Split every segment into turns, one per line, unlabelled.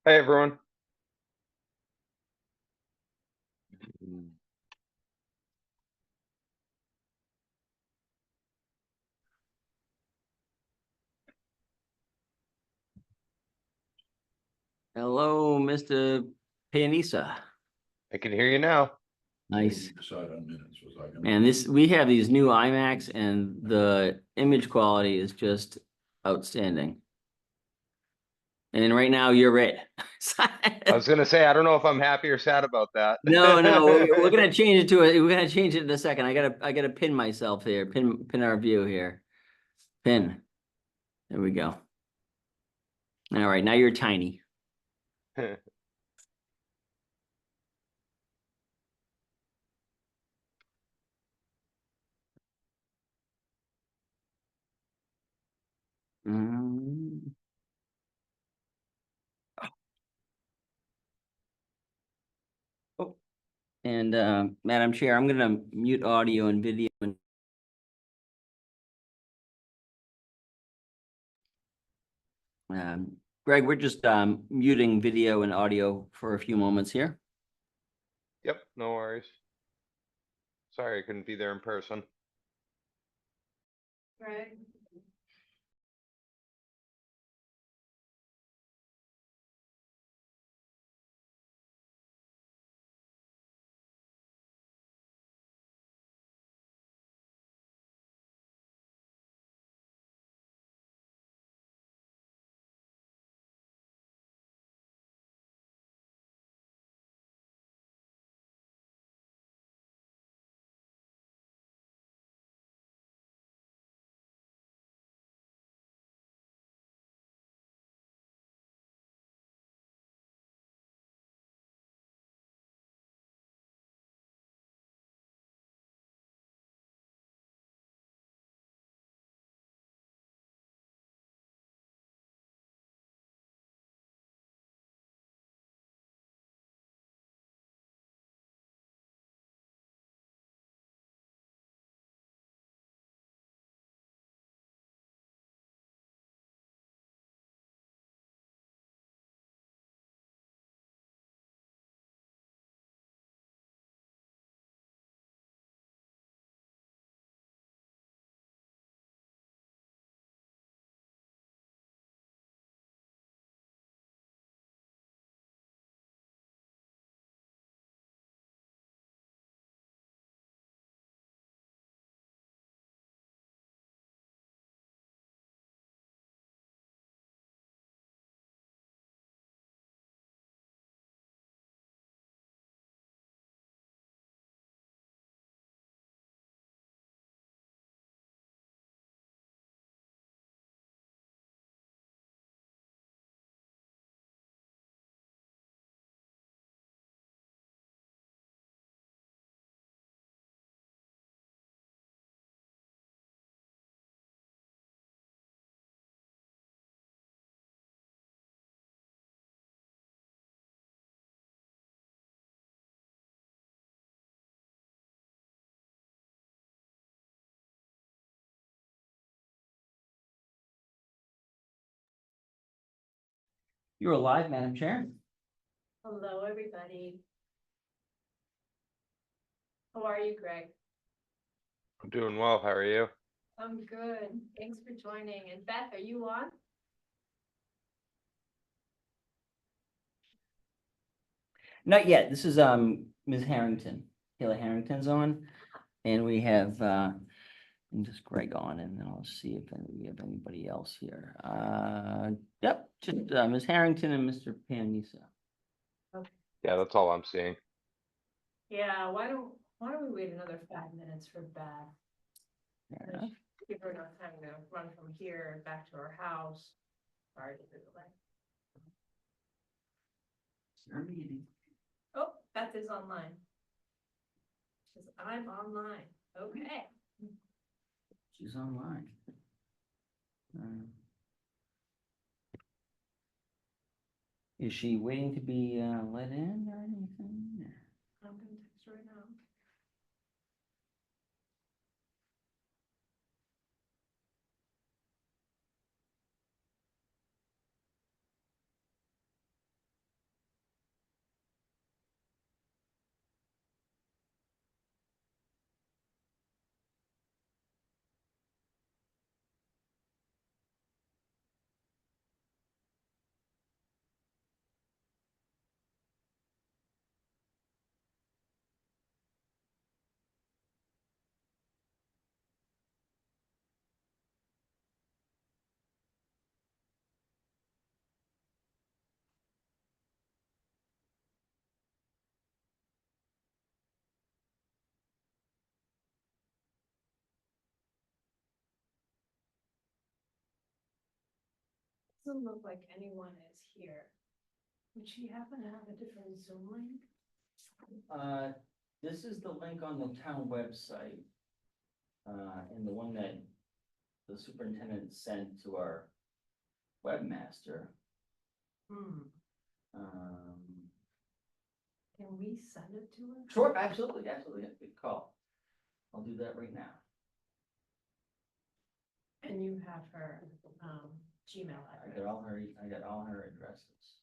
Hey everyone.
Hello, Mr. Panisa.
I can hear you now.
Nice.
Decide on minutes, was I gonna?
Man, we have these new iMacs and the image quality is just outstanding. And right now you're it.
I was gonna say, I don't know if I'm happy or sad about that.
No, we're gonna change it to it. We're gonna change it in a second. I gotta pin myself here. Pin our view here. Pin. There we go. All right, now you're tiny. Mm. Oh, and Madam Chair, I'm gonna mute audio and video and Greg, we're just muting video and audio for a few moments here.
Yep, no worries. Sorry I couldn't be there in person.
Right.
You're alive, Madam Chair.
Hello, everybody. How are you, Greg?
I'm doing well. How are you?
I'm good. Thanks for joining. And Beth, are you on?
Not yet. This is Ms. Harrington. Kayla Harrington's on. And we have and just Greg on, and then I'll see if we have anybody else here. Yep, just Ms. Harrington and Mr. Panisa.
Yeah, that's all I'm seeing.
Yeah, why don't we wait another 5 minutes for Beth?
Fair enough.
Give her enough time to run from here back to her house. Sorry to the delay.
Our meeting.
Oh, Beth is online. She says, I'm online. Okay.
She's online. Is she waiting to be let in or anything?
I'm gonna text her right now. Doesn't look like anyone is here. Would she happen to have a different Zoom link?
This is the link on the town website. And the one that the superintendent sent to our webmaster.
Hmm,
Um,
can we send it to her?
Sure, absolutely, good call. I'll do that right now.
And you have her, Gmail
I
address.
got all her addresses.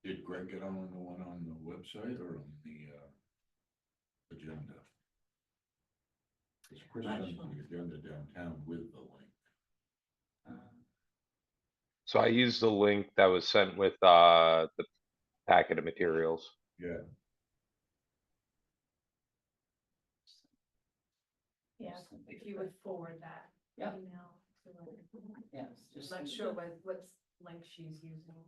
Did Greg get on the one on the website or on the, agenda? Because Chris
Not
sent
sure.
the agenda downtown with the link.
So I used the link that was sent with, the packet of materials.
Yeah,
Yeah, if you would forward that
Yeah.
email to her.
Yeah,
Just not sure what link she's using.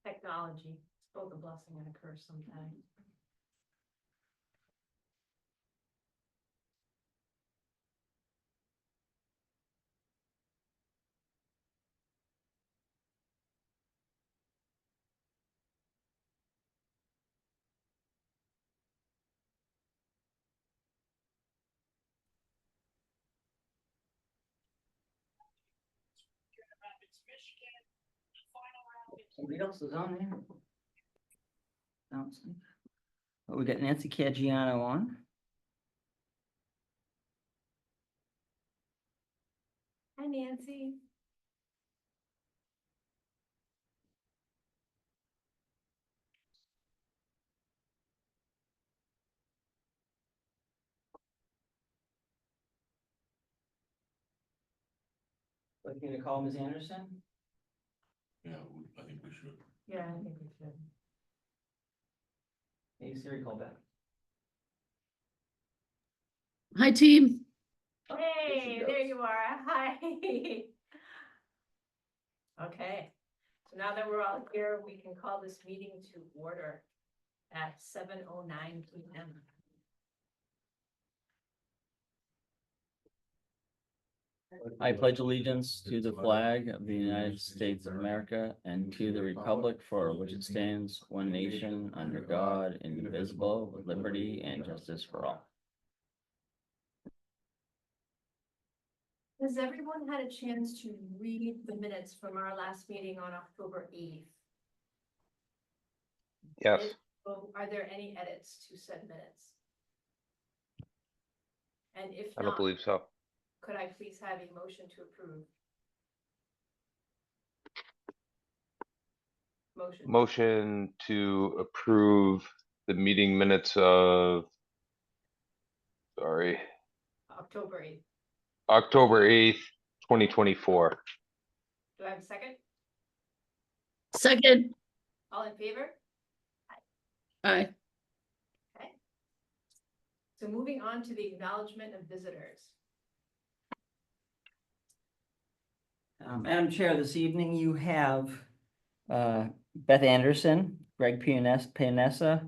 Technology, it's both a blessing and a curse sometimes.
Somebody else is on there. Sounds like- Oh, we got Nancy Caggiano on.
Hi, Nancy.
Looking to call Ms. Anderson?
yeah, I think we should.
Yeah, I think we should.
Hey Siri, call back.
Hi, team.
Hey, there
goes.
you are. Hi. Okay, so now that we're all here, we can call this meeting to order at 7:09 PM.
I pledge allegiance to the flag of the United States of America and to the republic for which it stands, one nation, under God, indivisible, with liberty and justice for all.
Has everyone had a chance to read the minutes from our last meeting on October 8th?
Yes,
Are there any edits to said minutes? And if
I don't
not,
believe so.
could I please have a motion to approve? Motion.
Motion to approve the meeting minutes of, sorry,
October 8th.
October 8th, 2024.
Do I have a second?
Second.
All in favor?
Aye.
Okay. So moving on to the acknowledgement of visitors.
Madam Chair, this evening you have Beth Anderson, Greg Pianessa,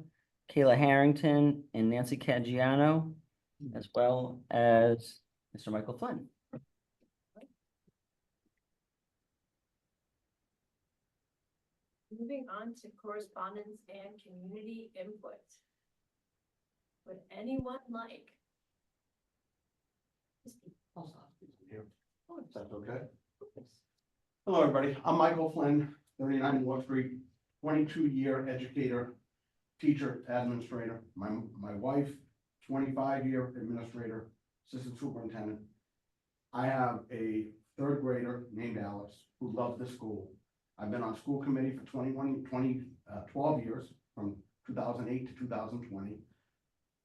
Kayla Harrington, and Nancy Caggiano, as well as Mr. Michael Flynn.
Moving on to correspondence and community input. Would anyone like?
That's okay. Hello, everybody. I'm Michael Flynn, 39 Wall Street, 22-year educator, teacher, administrator. My wife, 25-year administrator, assistant superintendent. I have a third grader named Alex who loves the school. I've been on school committee for 12 years, from 2008 to 2020.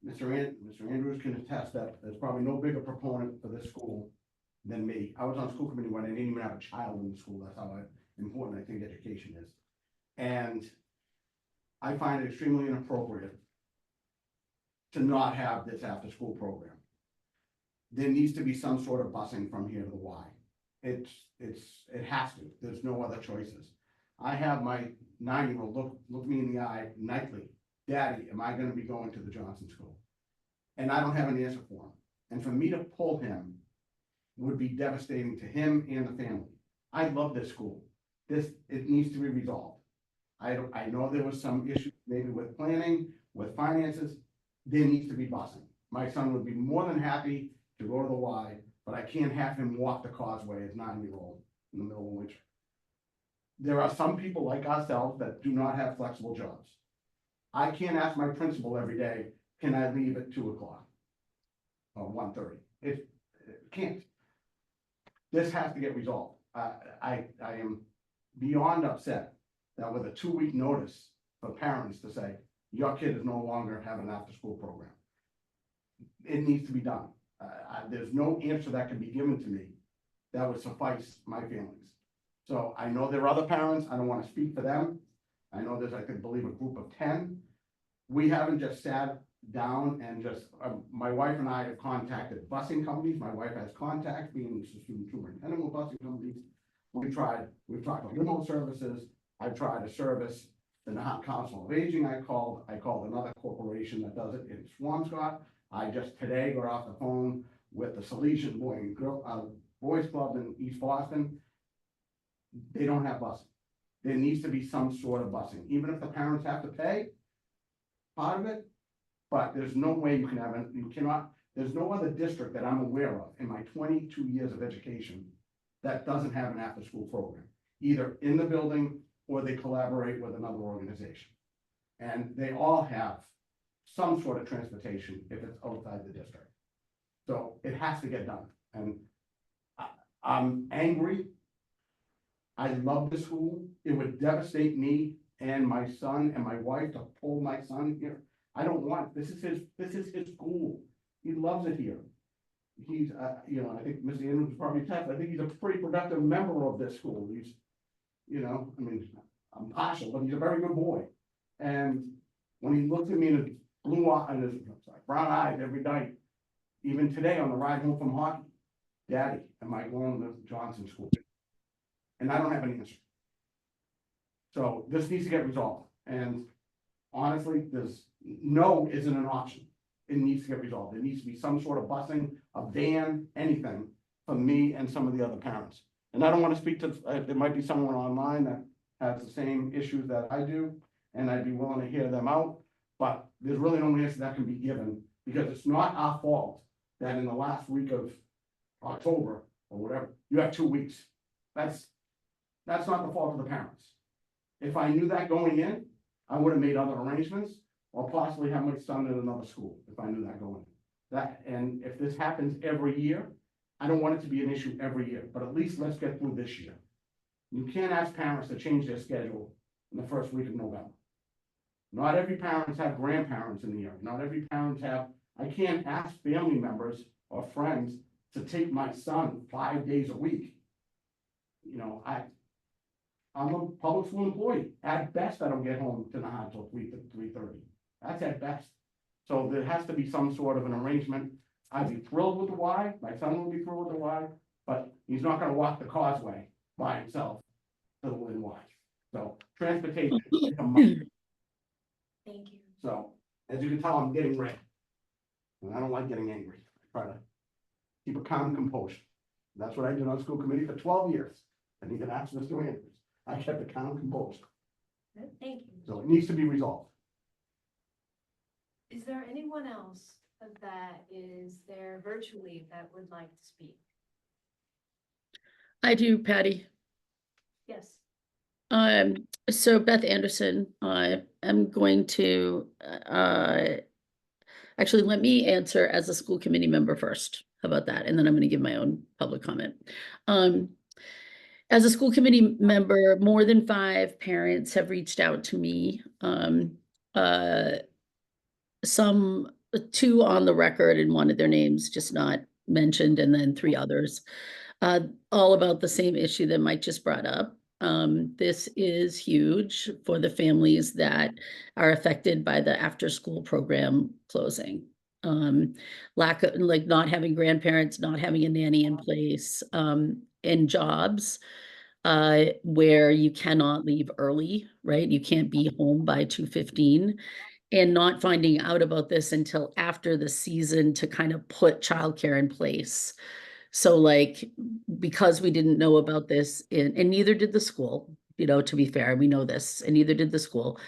Mr. Andrews can attest that there's probably no bigger proponent for this school than me. I was on school committee when I didn't even have a child in the school. That's how important I think education is. And I find it extremely inappropriate to not have this after school program. There needs to be some sort of busing from here to the Y. It has to. There's no other choices. I have my 9-year-old look me in the eye nightly Daddy, am I gonna be going to the Johnson School? And I don't have an answer for him. And for me to pull him would be devastating to him and the family. I love this school. It needs to be resolved. I know there was some issue maybe with planning, with finances. There needs to be busing. My son would be more than happy to go to the Y, but I can't have him walk the causeway as 9-year-old in the middle of winter. There are some people like ourselves that do not have flexible jobs. I can't ask my principal every day, can I leave at 2 o'clock? Or 1:30? It can't. This has to get resolved. I am beyond upset that with a 2-week notice for parents to say, your kid is no longer having an after-school program. It needs to be done. There's no answer that can be given to me that would suffice my feelings. So I know there are other parents, I don't want to speak for them. I know there's, I could believe, a group of 10. We haven't just sat down and just, my wife and I have contacted busing companies. My wife has contacts, being the student superintendent with busing companies. We've talked to limo services. I've tried to service the Nahant Council of Aging. I called another corporation that does it in Swampscott. I just today got off the phone with the Salesian Boys Club in East Boston. They don't have busing. There needs to be some sort of busing, even if the parents have to pay part of it. But there's no way you can have it. You cannot. There's no other district that I'm aware of in my 22 years of education that doesn't have an after-school program, either in the building or they collaborate with another organization. And they all have some sort of transportation if it's outside the district. So it has to get done. And I'm angry. I love the school. It would devastate me and my son and my wife to pull my son here. I don't want, this is his school. He loves it here. He's, I think Mr. Andrews probably texted, I think he's a pretty productive member of this school. He's, I mean, I'm partial, but he's a very good boy. And when he looks at me in his blue eye and his brown eyes every night, even today on the ride home from hockey, Daddy, am I going to Johnson School? And I don't have an answer. So this needs to get resolved. And honestly, no isn't an option. It needs to get resolved. There needs to be some sort of busing, a van, anything for me and some of the other parents. And I don't want to speak to, there might be someone online that has the same issues that I do, and I'd be willing to hear them out. But there's really no answer that can be given, because it's not our fault that in the last week of October or whatever, you have 2 weeks. That's not the fault of the parents. If I knew that going in, I would have made other arrangements, or possibly have my son in another school if I knew that going in. And if this happens every year, I don't want it to be an issue every year, but at least let's get through this year. You can't ask parents to change their schedule in the first week of November. Not every parents have grandparents in the area. Not every parents have, I can't ask family members or friends to take my son 5 days a week. I'm a public school employee. At best, I don't get home to Nahant till 3:30. That's at best. So there has to be some sort of an arrangement. I'd be thrilled with the Y. My son will be thrilled with the Y, but he's not going to walk the causeway by himself to the Lynn Y. So transportation is a must.
Thank you.
So as you can tell, I'm getting red, and I don't like getting angry. I try to keep a calm composure. That's what I did on school committee for 12 years. And you can ask Mr. Andrews. I kept a calm composure.
Thank you.
So it needs to be resolved.
Is there anyone else that is there virtually that would like to speak?
I do, Patty.
Yes.
So Beth Anderson, I am going to, actually, let me answer as a school committee member first. How about that? And then I'm going to give my own public comment. As a school committee member, more than 5 parents have reached out to me. Some 2 on the record and wanted their names just not mentioned, and then 3 others, all about the same issue that Mike just brought up. This is huge for the families that are affected by the after-school program closing. Lack of, like, not having grandparents, not having a nanny in place, in jobs where you cannot leave early, right? You can't be home by 2:15. and not finding out about this until after the season to kind of put childcare in place. So like, because we didn't know about this and neither did the school, to be fair, we know this, and neither did the school.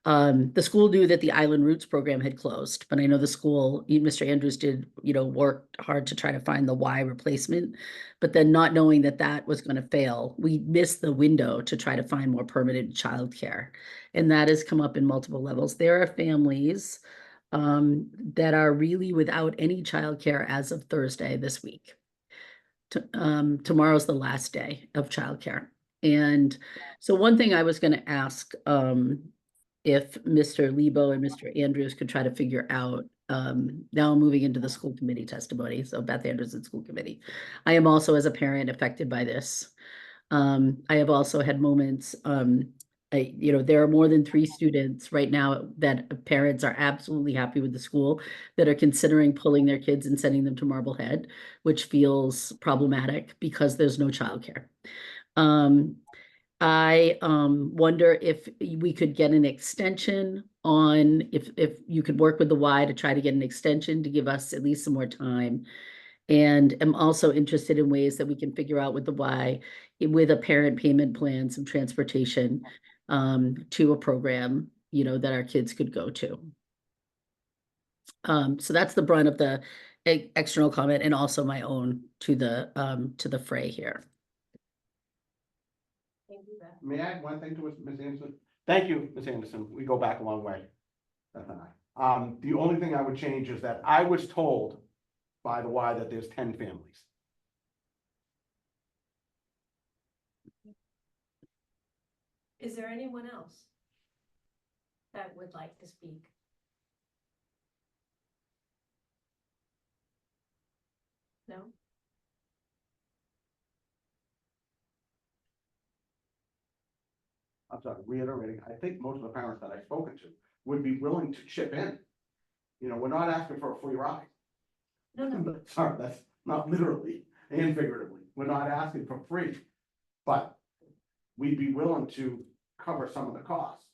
The school knew that the Island Roots program had closed, but I know the school, Mr. Andrews did, work hard to try to find the Y replacement. But then not knowing that that was going to fail, we missed the window to try to find more permanent childcare. And that has come up in multiple levels. There are families that are really without any childcare as of Thursday this week. Tomorrow's the last day of childcare. And so one thing I was going to ask, if Mr. Lebo and Mr. Andrews could try to figure out, now I'm moving into the school committee testimony. So Beth Andrews and school committee. I am also as a parent affected by this. I have also had moments, there are more than 3 students right now that parents are absolutely happy with the school that are considering pulling their kids and sending them to Marblehead, which feels problematic because there's no childcare. I wonder if we could get an extension on, if you could work with the Y to try to get an extension to give us at least some more time. And am also interested in ways that we can figure out with the Y, with a parent payment plan, some transportation to a program, that our kids could go to. So that's the brunt of the external comment, and also my own to the fray here.
Thank you, Beth.
May I add one thing to it, Ms. Anderson? Thank you, Ms. Anderson. We go back a long way. Beth and I. The only thing I would change is that I was told by the Y that there's 10 families.
Is there anyone else that would like to speak? No?
I'm sorry, reiterating, I think most of the parents that I've spoken to would be willing to chip in. We're not asking for a free ride.
No.
Sorry, that's not literally and figuratively. We're not asking for free, but we'd be willing to cover some of the costs.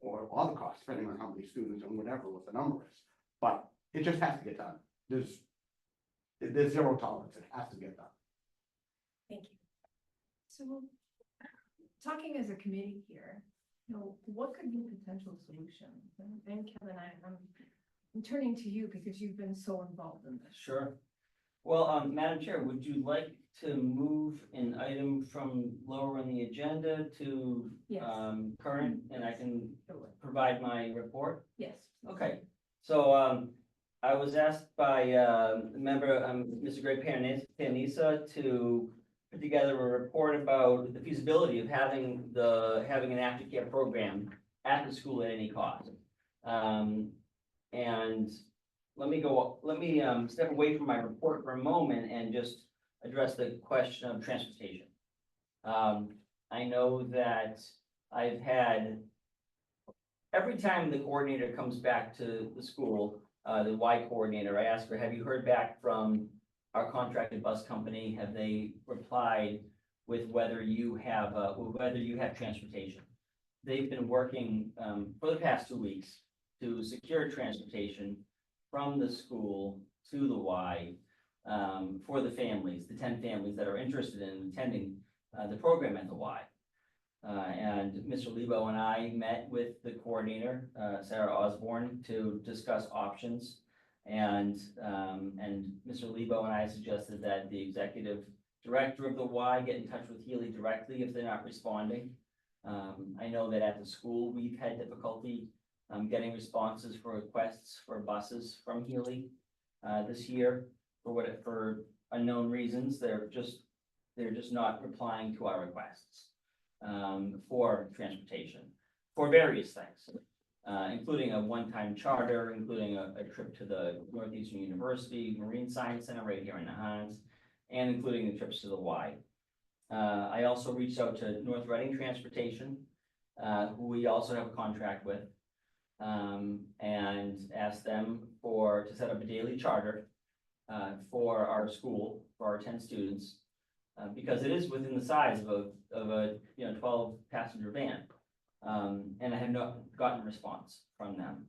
Or all the costs, depending on how many students and whatever, what the number is. But it just has to get done. There's zero tolerance. It has to get done.
Thank you.
So, talking as a committee here, what could be potential solutions? And Kevin, I'm turning to you because you've been so involved in this.
Sure. Well, Madam Chair, would you like to move an item from lower on the agenda to
Yes.
Current, and I can provide my report?
Yes.
Okay, so I was asked by member Mr. Greg Panisa to put together a report about the feasibility of having an aftercare program at the school at any cost. And let me step away from my report for a moment and just address the question of transportation. I know that I've had, every time the coordinator comes back to the school, the Y coordinator, I ask her, have you heard back from our contracted bus company? Have they replied with whether you have transportation? They've been working for the past 2 weeks to secure transportation from the school to the Y for the families, the 10 families that are interested in attending the program at the Y. And Mr. Lebo and I met with the coordinator, Sarah Osborne, to discuss options. And Mr. Lebo and I suggested that the executive director of the Y get in touch with Healy directly if they're not responding. I know that at the school, we've had difficulty getting responses for requests for buses from Healy this year for unknown reasons. They're just not replying to our requests for transportation for various things, including a one-time charter, including a trip to the Northeastern University Marine Science Center right here in Nahant, and including the trips to the Y. I also reached out to North Reading Transportation, who we also have a contract with, and asked them to set up a daily charter for our school, for our 10 students, because it is within the size of a 12 passenger van. And I have not gotten a response from them.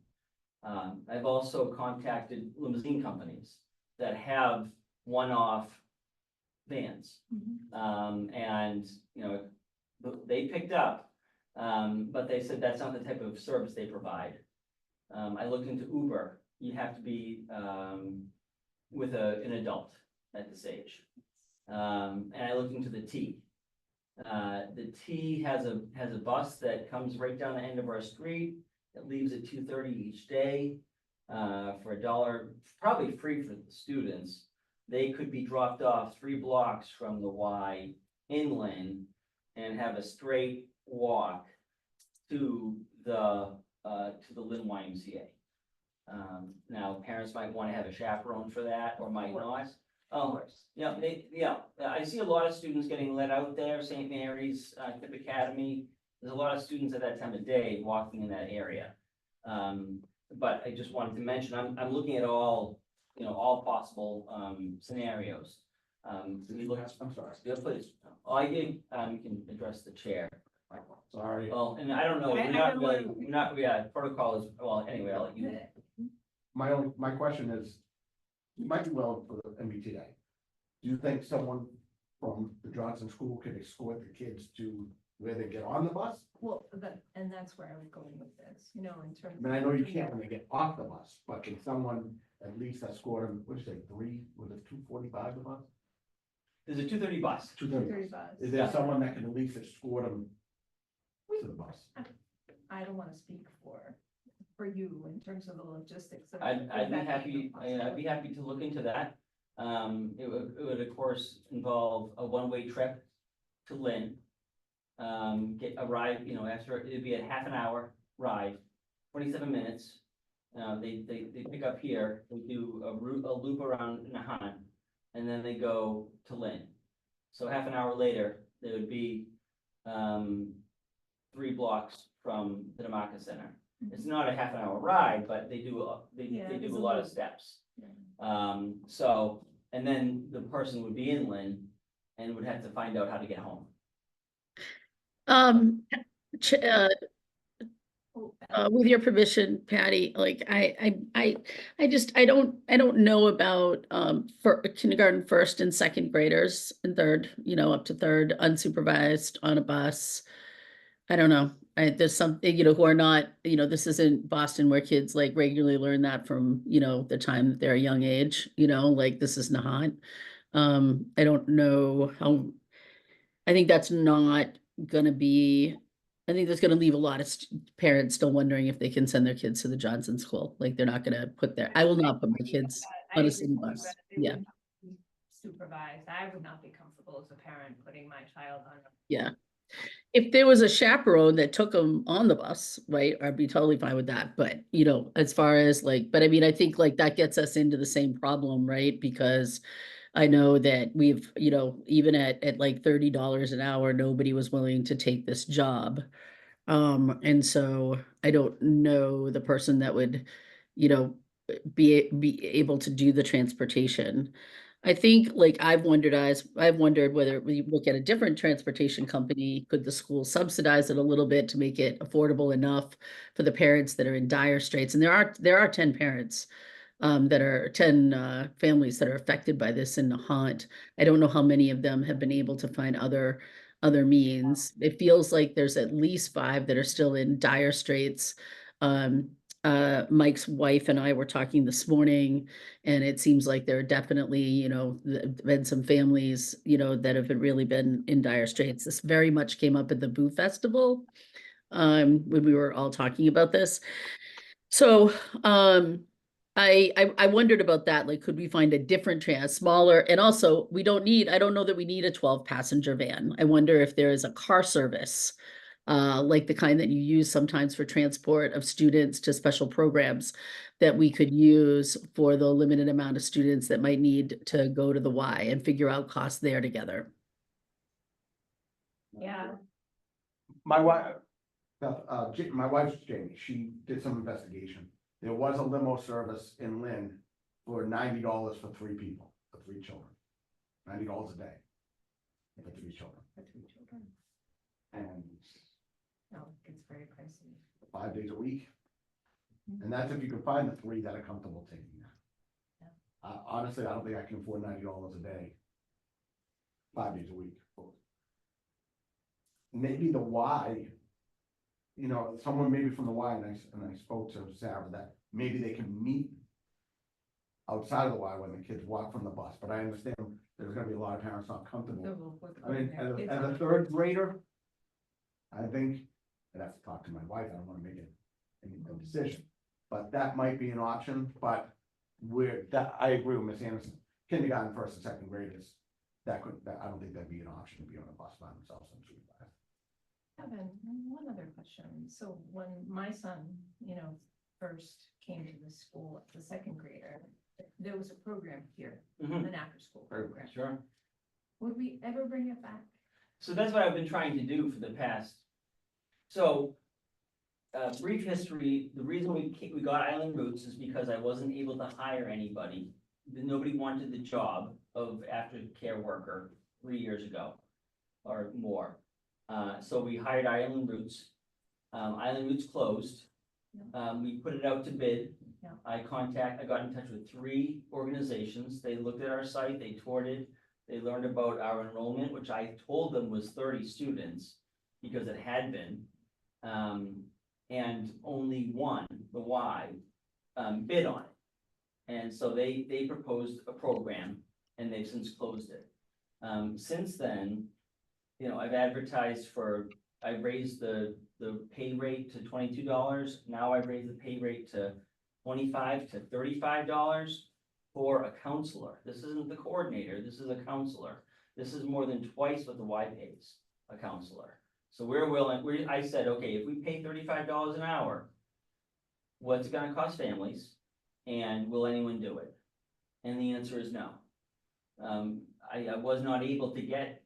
I've also contacted limousine companies that have one-off vans. And, you know, they picked up, but they said that's not the type of service they provide. I looked into Uber, you have to be, with an adult at this age. And I looked into the T. The T has a bus that comes right down the end of our street. It leaves at 2:30 each day, for $1, probably free for the students. They could be dropped off 3 blocks from the Y inland and have a straight walk to the Lynn YMCA. Now, parents might want to have a chaperone for that or might not. Oh, yeah, I see a lot of students getting let out there, St. Mary's, Tip Academy. There's a lot of students at that time of day walking in that area. But I just wanted to mention, I'm looking at all, you know, all possible, scenarios. We look,
I'm sorry,
yeah, please. Oh, I did, you can address the chair.
sorry.
Well, and I don't know,
I
we're not
don't
really,
wanna-
we're not, yeah, protocol is, well, anyway, I'll let you.
My question is, you might be well for the MBTA. Do you think someone from the Johnson School could escort the kids to where they get on the bus?
Well, and that's where I was going with this, you know, in terms.
I mean, I know you can't when they get off the bus, but can someone at least escort them, what'd you say, 2:45 the bus?
There's a 2:30 bus.
2:30. Is there
Yeah.
someone that can at least escort them to the bus?
I don't wanna speak for you in terms of the logistics of.
I'd be
that being a
happy, I'd be happy to look into that. It would of course involve a one-way trip to Lynn. Get a ride, you know, after, it'd be a half an hour ride, 27 minutes. They pick up here, they do a loop around Nahant, and then they go to Lynn. So half an hour later, they would be, 3 blocks from the Demarca Center. It's not a half an hour ride, but they do,
Yeah,
they
there's
do a
a
lot of
loop.
steps.
Yeah.
So, and then the person would be in Lynn and would have to find out how to get home.
Ch- with your permission, Patty, like I don't know about for kindergarten first and second graders and third, you know, up to third unsupervised on a bus. I don't know. There's something, you know, who are not, you know, this isn't Boston where kids like regularly learn that from, you know, the time that they're a young age, you know, like this is Nahant. I don't know how, I think that's not gonna be, I think that's gonna leave a lot of parents still wondering if they can send their kids to the Johnson School. Like they're not gonna put their, I will not put my kids
I
on a
agree
city
with you,
bus.
but they
Yeah,
would not be Supervised, I would not be comfortable as a parent putting my child on.
yeah. If there was a chaperone that took them on the bus, right, I'd be totally fine with that. But, you know, as far as like, but I mean, I think like that gets us into the same problem, right? Because I know that we've, you know, even at like $30 an hour, nobody was willing to take this job. And so I don't know the person that would, you know, be able to do the transportation. I think like I've wondered whether we look at a different transportation company, could the school subsidize it a little bit to make it affordable enough for the parents that are in dire straits? And there are 10 parents that are 10 families that are affected by this in Nahant. I don't know how many of them have been able to find other means. It feels like there's at least 5 that are still in dire straits. Mike's wife and I were talking this morning, and it seems like there are definitely, you know, been some families, you know, that have really been in dire straits. This very much came up at the Boo Festival, when we were all talking about this. So, I wondered about that, like, could we find a different smaller, and also, I don't know that we need a 12-passenger van. I wonder if there is a car service, like the kind that you use sometimes for transport of students to special programs that we could use for the limited amount of students that might need to go to the Y and figure out costs there together.
Yeah,
My wife, my wife's Jamie, she did some investigation. There was a limo service in Lynn for $90 for 3 people, for 3 children. $90 a day. For 3 children. And
No, it's very pricey.
5 days a week. And that's if you can find the 3 that are comfortable taking that. Honestly, I don't think I can afford $90 a day. 5 days a week. Maybe the Y, someone maybe from the Y, and I spoke to Sarah, that maybe they can meet outside of the Y when the kids walk from the bus, but I understand there's gonna be a lot of parents not comfortable. I mean, as a third grader, I think, I'd have to talk to my wife, I don't wanna make a decision. But that might be an option, but I agree with Ms. Anderson, kindergarten, first and second graders, I don't think that'd be an option to be on a bus by themselves unsupervised.
Kevin, one other question. So when my son, first came to the school as a second grader, there was a program here,
Mhm.
an after-school program.
Sure.
Would we ever bring it back?
So that's what I've been trying to do for the past. So, brief history, the reason we got Island Roots is because I wasn't able to hire anybody. Nobody wanted the job of aftercare worker 3 years ago or more. So we hired Island Roots. Island Roots closed. We put it out to bid.
Yeah.
I got in touch with 3 organizations. They looked at our site, they toured it. They learned about our enrollment, which I told them was 30 students because it had been. And only one, the Y, bid on it. And so they proposed a program and they've since closed it. Since then, I've advertised I've raised the pay rate to $22. Now I've raised the pay rate to $25 to $35 for a counselor. This isn't the coordinator, this is a counselor. This is more than twice what the Y pays a counselor. So we're willing, I said, okay, if we pay $35 an hour, what's it gonna cost families? And will anyone do it? And the answer is no. I was not able to get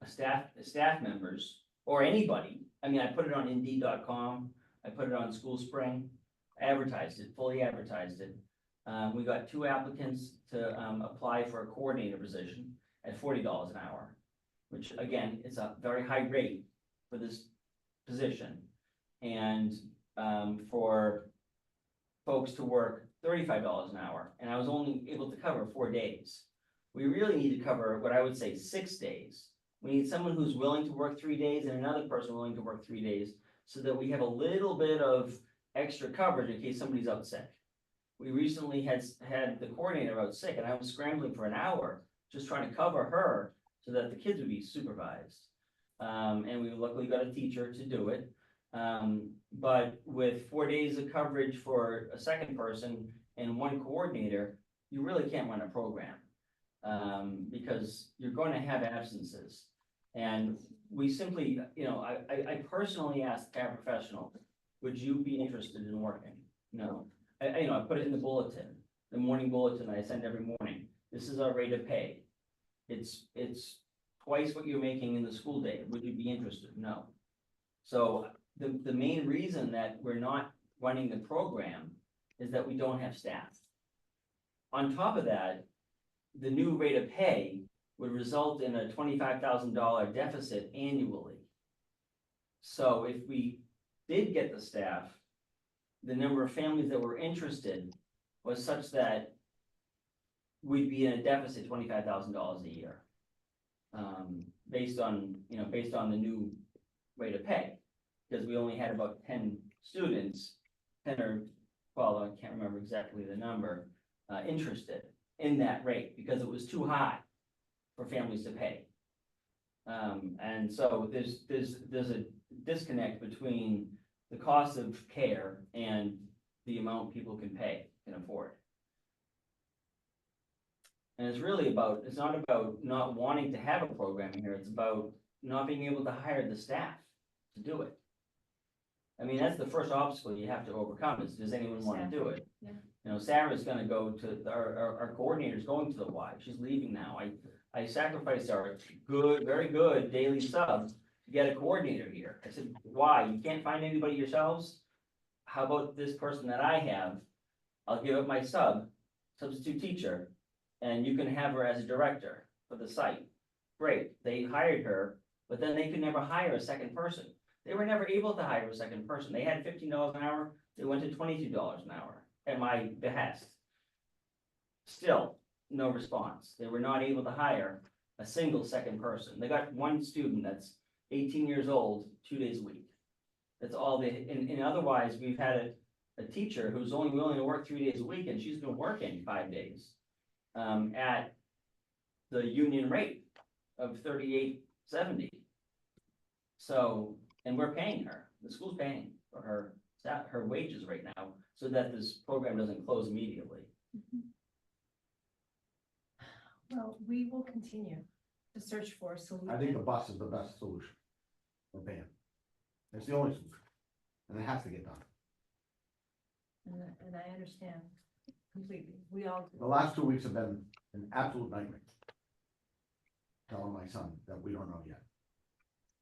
staff members or anybody. I mean, I put it on Indeed.com, I put it on School Spring, fully advertised it. We got 2 applicants to apply for a coordinator position at $40 an hour, which again, is a very high rate for this position. And for folks to work $35 an hour, and I was only able to cover 4 days. We really need to cover what I would say 6 days. We need someone who's willing to work 3 days and another person willing to work 3 days so that we have a little bit of extra coverage in case somebody's out sick. We recently had the coordinator out sick and I was scrambling for an hour, just trying to cover her so that the kids would be supervised. And we luckily got a teacher to do it. But with 4 days of coverage for a second person and 1 coordinator, you really can't run a program. Because you're going to have absences. And we simply, I personally asked the paraprofessional, would you be interested in working? No. I put it in the bulletin, the morning bulletin I send every morning. This is our rate of pay. It's twice what you're making in the school day. Would you be interested? No. So the main reason that we're not running the program is that we don't have staff. On top of that, the new rate of pay would result in a $25,000 deficit annually. So if we did get the staff, the number of families that were interested was such that we'd be in a deficit $25,000 a year. Based on the new rate of pay, because we only had about 10 students, 10 or 12, I can't remember exactly the number, interested in that rate because it was too high for families to pay. And so there's a disconnect between the cost of care and the amount people can afford. And it's not about not wanting to have a program here, it's about not being able to hire the staff to do it. I mean, that's the first obstacle you have to overcome is, does anyone want to do it?
Yeah.
Sarah's gonna go to, our coordinator's going to the Y, she's leaving now. I sacrificed our very good daily sub to get a coordinator here. I said, why? You can't find anybody yourselves? How about this person that I have? I'll give up my substitute teacher, and you can have her as a director for the site. Great, they hired her, but then they could never hire a second person. They were never able to hire a second person. They had $15 an hour, they went to $22 an hour at my behest. Still, no response. They were not able to hire a single second person. They got one student that's 18 years old, 2 days a week. That's all they, and otherwise, we've had a teacher who's only willing to work 3 days a week, and she's been working 5 days. At the union rate of $38.70. So, and we're paying her, the school's paying for her wages right now, so that this program doesn't close immediately.
Well, we will continue to search for a solution.
I think the bus is the best solution. For van. It's the only solution. And it has to get done.
And I understand completely. We all
The
do.
last 2 weeks have been an absolute nightmare. Telling my son that we don't know yet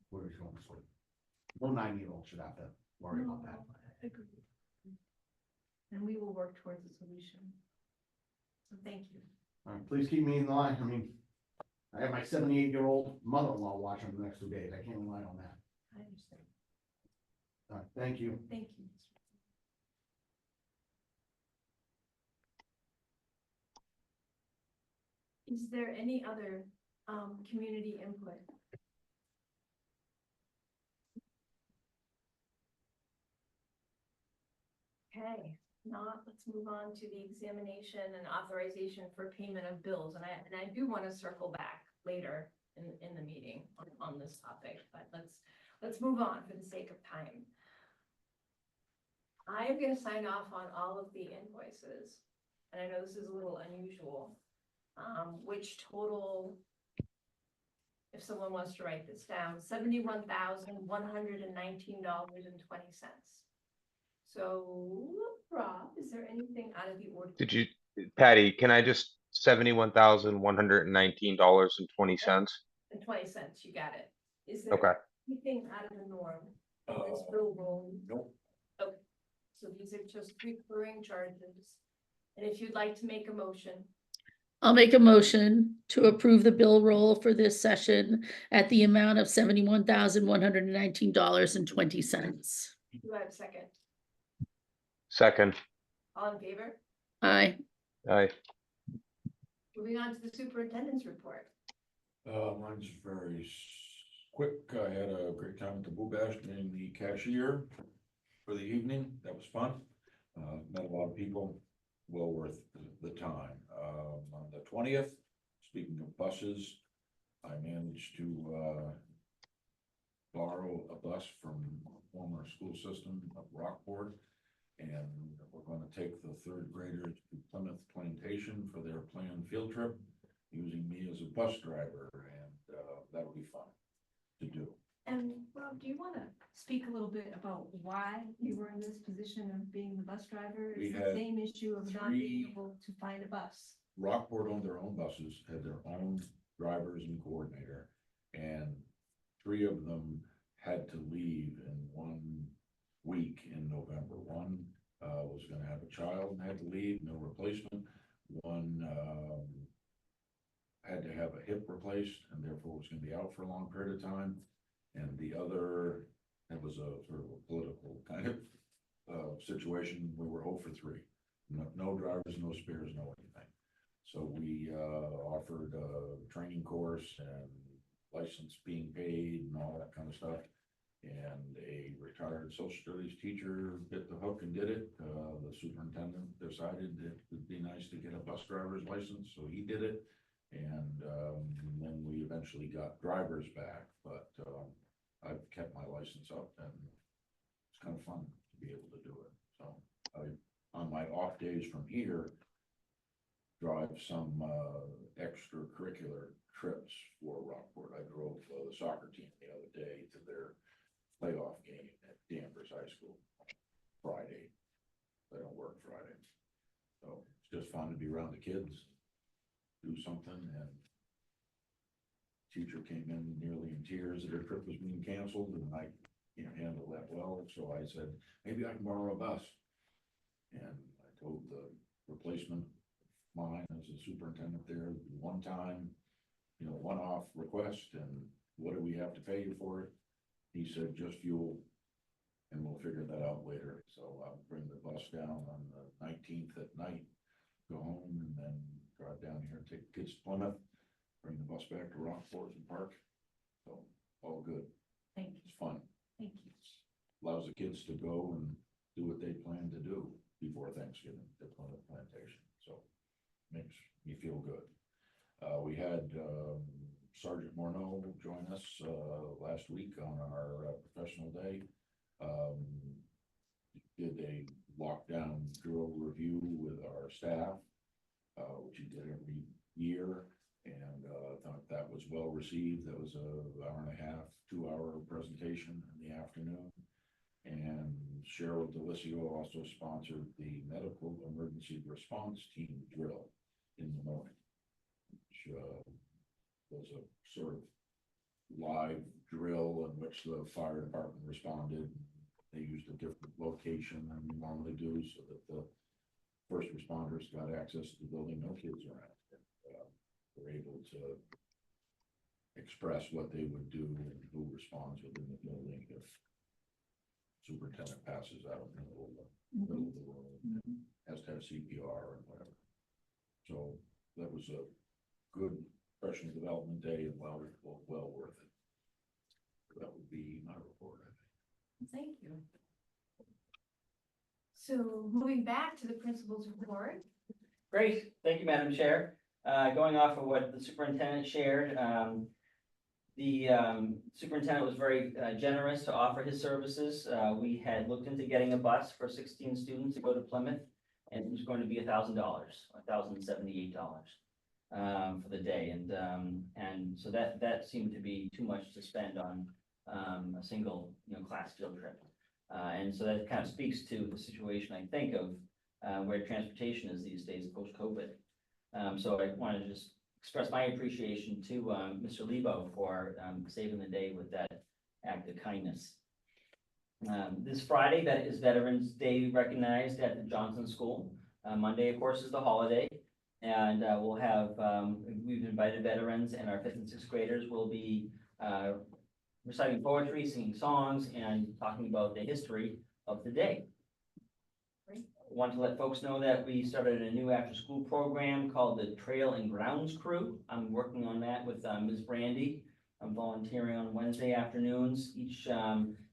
where he's going to school. No 9-year-old should have to worry about that.
No, agreed. And we will work towards a solution. So thank you.
All right, please keep me in line. I mean, I have my 78-year-old mother-in-law watching the next 2 days. I can't rely on that.
I understand.
All right, thank you.
Thank you. Is there any other community input? Okay, not, let's move on to the examination and authorization for payment of bills. And I do want to circle back later in the meeting on this topic, but let's move on for the sake of time. I am going to sign off on all of the invoices. And I know this is a little unusual, which total, if someone wants to write this down, $71,119.20. So, Rob, is there anything out of the ordinary?
Did you, Patty, can I just, $71,119.20?
And 20 cents, you got it. Is there
Okay.
anything out of the norm in this bill roll?
Nope.
Okay, so these are just recurring charges. And if you'd like to make a motion,
I'll make a motion to approve the bill roll for this session at the amount of $71,119.20.
do I have a second?
Second,
All in favor?
Aye.
aye.
Moving on to the superintendent's report.
Mine's very quick. I had a great time at the Boo Bash being the cashier for the evening. That was fun. Met a lot of people, well worth the time. On the 20th, speaking of buses, I managed to borrow a bus from a former school system of Rockport. And we're going to take the third graders to Plymouth Plantation for their planned field trip, using me as a bus driver, and that'll be fun to do.
And Rob, do you want to speak a little bit about why you were in this position of being the bus driver?
We
It's
had
the same issue of not being
3
able to find a bus.
Rockport owned their own buses, had their own drivers and coordinator, and 3 of them had to leave in 1 week in November. One was gonna have a child and had to leave, no replacement. One had to have a hip replaced and therefore was gonna be out for a long period of time. And the other, it was a sort of a political kind of situation. We were 0 for 3. No drivers, no spares, no anything. So we offered a training course and license being paid and all that kind of stuff. And a retired social studies teacher bit the hook and did it. The superintendent decided it would be nice to get a bus driver's license, so he did it. And then we eventually got drivers back, but I've kept my license up and it's kind of fun to be able to do it. So on my off days from here, drive some extracurricular trips for Rockport. I drove the soccer team the other day to their playoff game at Danvers High School Friday. They don't work Friday. So it's just fun to be around the kids, do something, and teacher came in nearly in tears that her trip was being canceled, and I can't handle that well, so I said, maybe I can borrow a bus. And I told the replacement mine as a superintendent there, one time, one-off request, and what do we have to pay you for it? he said just fuel, and we'll figure that out later. So I'll bring the bus down on the 19th at night, go home, and then drive down here, take the kids to Plymouth, bring the bus back to Rockport and Park. So all good.
Thank you,
It's fun.
thank you.
Allows the kids to go and do what they plan to do before Thanksgiving at Plymouth Plantation. So makes me feel good. We had Sergeant Morneau join us last week on our professional day. Did a lockdown drill review with our staff, which he did every year, and thought that was well received. That was a hour and a half, 2-hour presentation in the afternoon. And Cheryl Delisio also sponsored the medical emergency response team drill in the morning, which was a sort of live drill in which the fire department responded. They used a different location than we normally do so that the first responders got access to the building, no kids around. And, were able to express what they would do and who responds within the building if superintendent passes out in the middle of the room, has to have CPR and whatever. So that was a good professional development day and well worth it. That would be my report, I think.
Thank you. So moving back to the principal's report.
Great, thank you, Madam Chair. Going off of what the superintendent shared, the superintendent was very generous to offer his services. We had looked into getting a bus for 16 students to go to Plymouth, and it was going to be $1,000, $1,078 for the day, and so that seemed to be too much to spend on a single class field trip, and so that kind of speaks to the situation I think of where transportation is these days post-COVID. So I want to just express my appreciation to Mr. Lebo for saving the day with that act of kindness. This Friday, that is Veterans Day recognized at the Johnson School. Monday, of course, is the holiday, and we'll have, we've invited veterans, and our 5th and 6th graders will be reciting poetry, singing songs, and talking about the history of the day. Want to let folks know that we started a new after-school program called the Trail and Grounds Crew. I'm working on that with Ms. Brandy. I'm volunteering on Wednesday afternoons. Each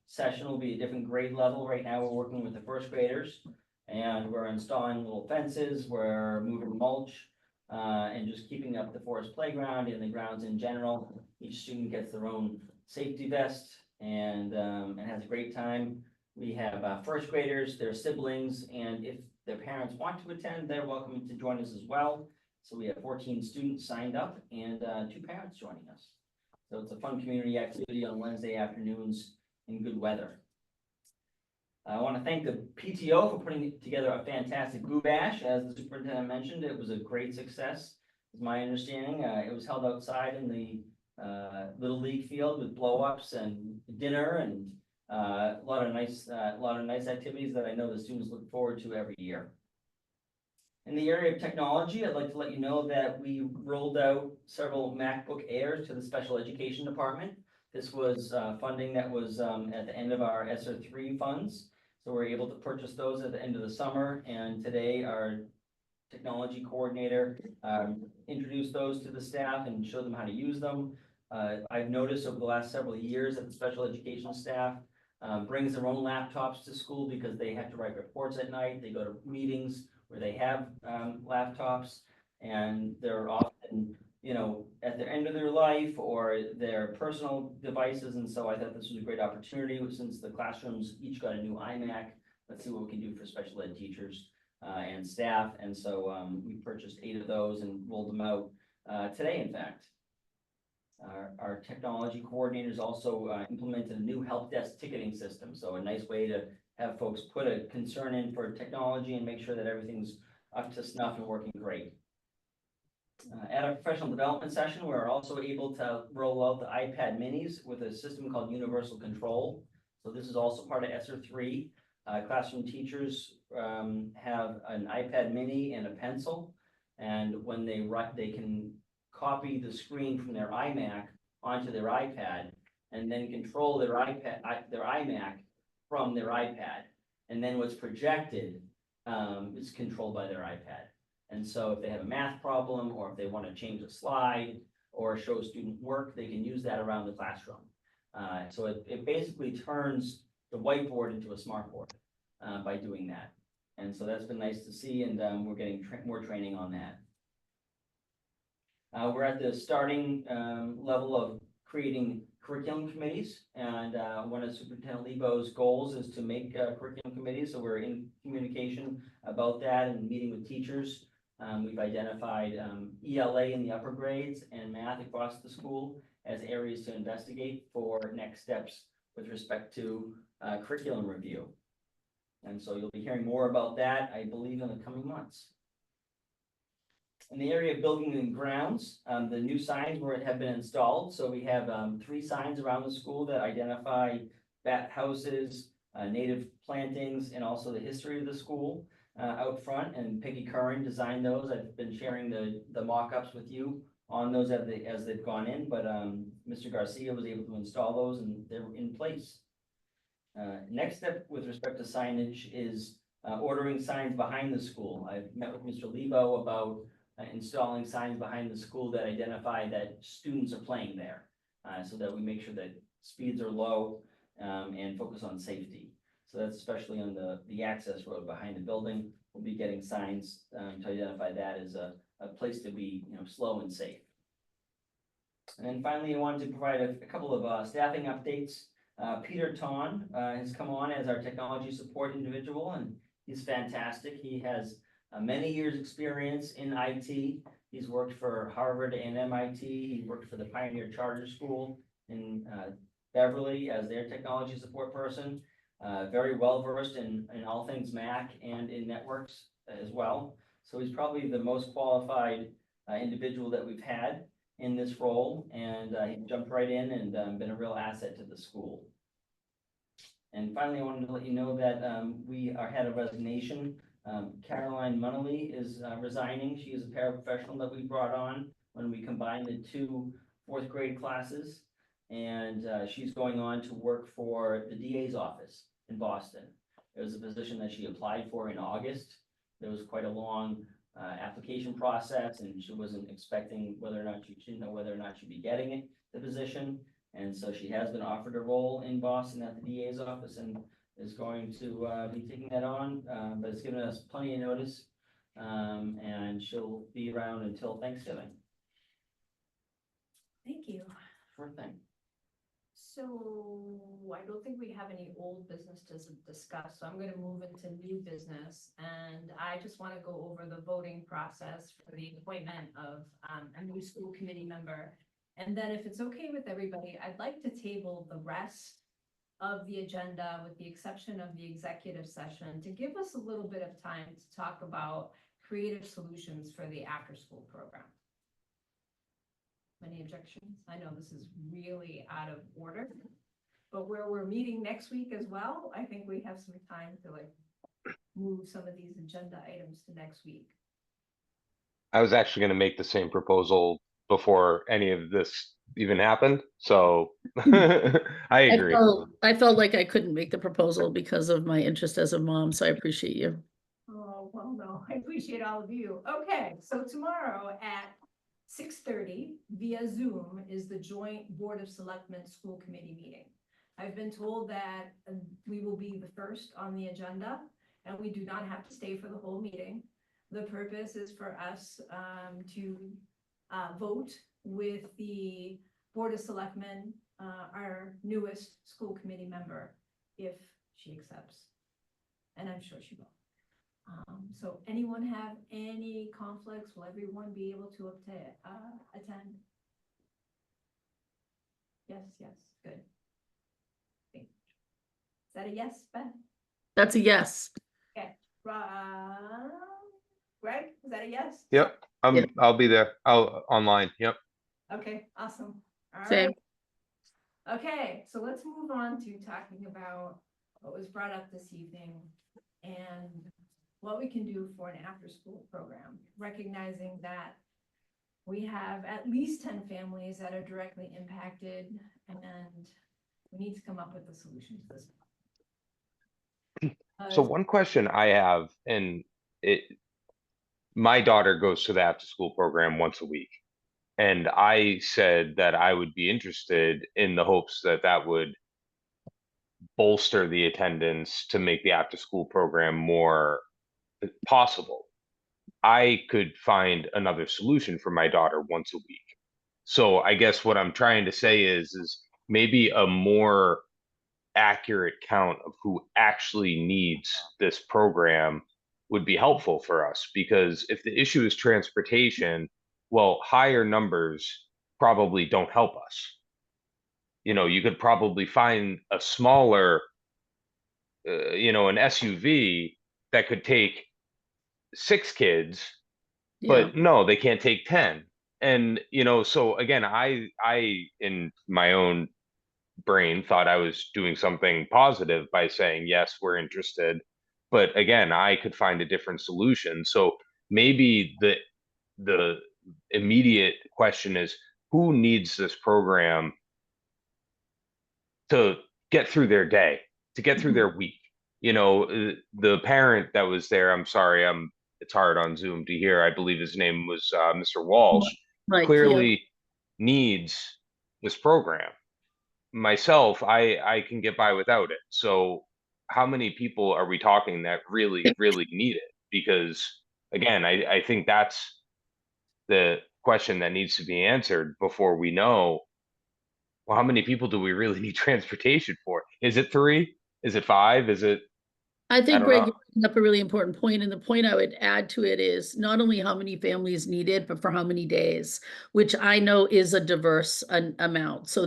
session will be a different grade level. Right now, we're working with the 1st graders, and we're installing little fences, we're moving mulch, and just keeping up the forest playground and the grounds in general. Each student gets their own safety vest and has a great time. We have 1st graders, their siblings, and if their parents want to attend, they're welcome to join us as well. So we have 14 students signed up and 2 parents joining us. So it's a fun community activity on Wednesday afternoons in good weather. I want to thank the PTO for putting together a fantastic Boo Bash. As the superintendent mentioned, it was a great success, is my understanding. It was held outside in the Little League field with blow-ups and dinner and a lot of nice activities that I know the students look forward to every year. In the area of technology, I'd like to let you know that we rolled out several MacBook Airs to the special education department. This was funding that was at the end of our ESSER 3 funds. So we're able to purchase those at the end of the summer, and today our technology coordinator introduced those to the staff and showed them how to use them. I've noticed over the last several years that the special education staff brings their own laptops to school because they have to write reports at night. They go to meetings where they have laptops, and they're often, at the end of their life or their personal devices. And so I thought this was a great opportunity since the classrooms each got a new iMac. Let's see what we can do for special ed teachers and staff. And so we purchased 8 of those and rolled them out today, in fact. Our technology coordinators also implemented a new help desk ticketing system. So a nice way to have folks put a concern in for technology and make sure that everything's up to snuff and working great. At our professional development session, we're also able to roll out the iPad minis with a system called Universal Control. So this is also part of ESSER 3. Classroom teachers have an iPad mini and a pencil, and when they write, they can copy the screen from their iMac onto their iPad and then control their iPad, their iMac from their iPad. And then what's projected is controlled by their iPad. And so if they have a math problem, or if they want to change a slide or show student work, they can use that around the classroom. So it basically turns the whiteboard into a smartboard by doing that. And so that's been nice to see, and we're getting more training on that. We're at the starting level of creating curriculum committees, and one of Superintendent Lebo's goals is to make curriculum committees, so we're in communication about that and meeting with teachers. We've identified ELA in the upper grades and math across the school as areas to investigate for next steps with respect to curriculum review. And so you'll be hearing more about that, I believe, in the coming months. In the area of building and grounds, the new signs have been installed. So we have 3 signs around the school that identify bat houses, native plantings, and also the history of the school out front. And Peggy Curran designed those. I've been sharing the mock-ups with you on those as they've gone in, but Mr. Garcia was able to install those, and they're in place. Next step with respect to signage is ordering signs behind the school. I've met with Mr. Lebo about installing signs behind the school that identify that students are playing there, so that we make sure that speeds are low and focus on safety. So that's especially on the access road behind the building. We'll be getting signs to identify that as a place to be, slow and safe. And then finally, I wanted to provide a couple of staffing updates. Peter Ton has come on as our technology support individual, and he's fantastic. He has many years' experience in IT. He's worked for Harvard and MIT. He worked for the Pioneer Charter School in Beverly as their technology support person. Very well versed in all things Mac and in networks as well. So he's probably the most qualified individual that we've had in this role, and he jumped right in and been a real asset to the school. And finally, I wanted to let you know that we had a resignation. Caroline Munnelly is resigning. She is a paraprofessional that we brought on when we combined the 2 4th grade classes, and she's going on to work for the DA's office in Boston. It was a position that she applied for in August. There was quite a long application process, and she wasn't expecting whether or not she didn't know whether or not she'd be getting it, the position. And so she has been offered a role in Boston at the DA's office and is going to be taking that on, but it's given us plenty of notice, and she'll be around until Thanksgiving.
Thank you.
Sure thing.
So I don't think we have any old business to discuss, so I'm gonna move into new business. And I just wanna go over the voting process for the appointment of a new school committee member. And then if it's okay with everybody, I'd like to table the rest of the agenda with the exception of the executive session to give us a little bit of time to talk about creative solutions for the after-school program. Any objections? I know this is really out of order, but where we're meeting next week as well, I think we have some time to move some of these agenda items to next week.
I was actually gonna make the same proposal before any of this even happened, so I agree.
I felt like I couldn't make the proposal because of my interest as a mom, so I appreciate you.
Oh, well, no, I appreciate all of you. Okay, so tomorrow at 6:30 via Zoom is the joint Board of Selectmen School Committee meeting. I've been told that we will be the first on the agenda, and we do not have to stay for the whole meeting. The purpose is for us to vote with the Board of Selectmen, our newest school committee member, if she accepts. And I'm sure she will. So anyone have any conflicts? Will everyone be able to attend? Yes, good. Is that a yes, Ben?
That's a yes.
Okay. Greg, is that a yes?
Yep, I'll be there. Online, yep.
Okay, awesome. All
Same.
right. Okay, so let's move on to talking about what was brought up this evening and what we can do for an after-school program, recognizing that We have at least 10 families that are directly impacted, and we need to come up with a solution to this.
So one question I have, and it, my daughter goes to the after school program once a week. And I said that I would be interested in the hopes that that would bolster the attendance to make the after school program more possible. I could find another solution for my daughter once a week. So I guess what I'm trying to say is maybe a more accurate count of who actually needs this program would be helpful for us, because if the issue is transportation, well, higher numbers probably don't help us. You know, you could probably find a smaller, an SUV that could take 6 kids,
Yeah,
but no, they can't take 10. And, so again, in my own brain thought I was doing something positive by saying, yes, we're interested. But again, I could find a different solution. So maybe the immediate question is, who needs this program to get through their day, to get through
Mhm.
their week? The parent that was there, I'm sorry, it's hard on Zoom to hear. I believe his name was Mr. Walsh,
Mike, yeah.
clearly needs this program. Myself, I can get by without it. So how many people are we talking that really, really need it? Because again, I think that's the question that needs to be answered before we know, well, how many people do we really need transportation for? Is it 3? Is it 5? Is it,
I
I
think
don't
Greg,
know.
you bring up a really important point, and the point I would add to it is not only how many families need it, but for how many days, which I know is a diverse amount. So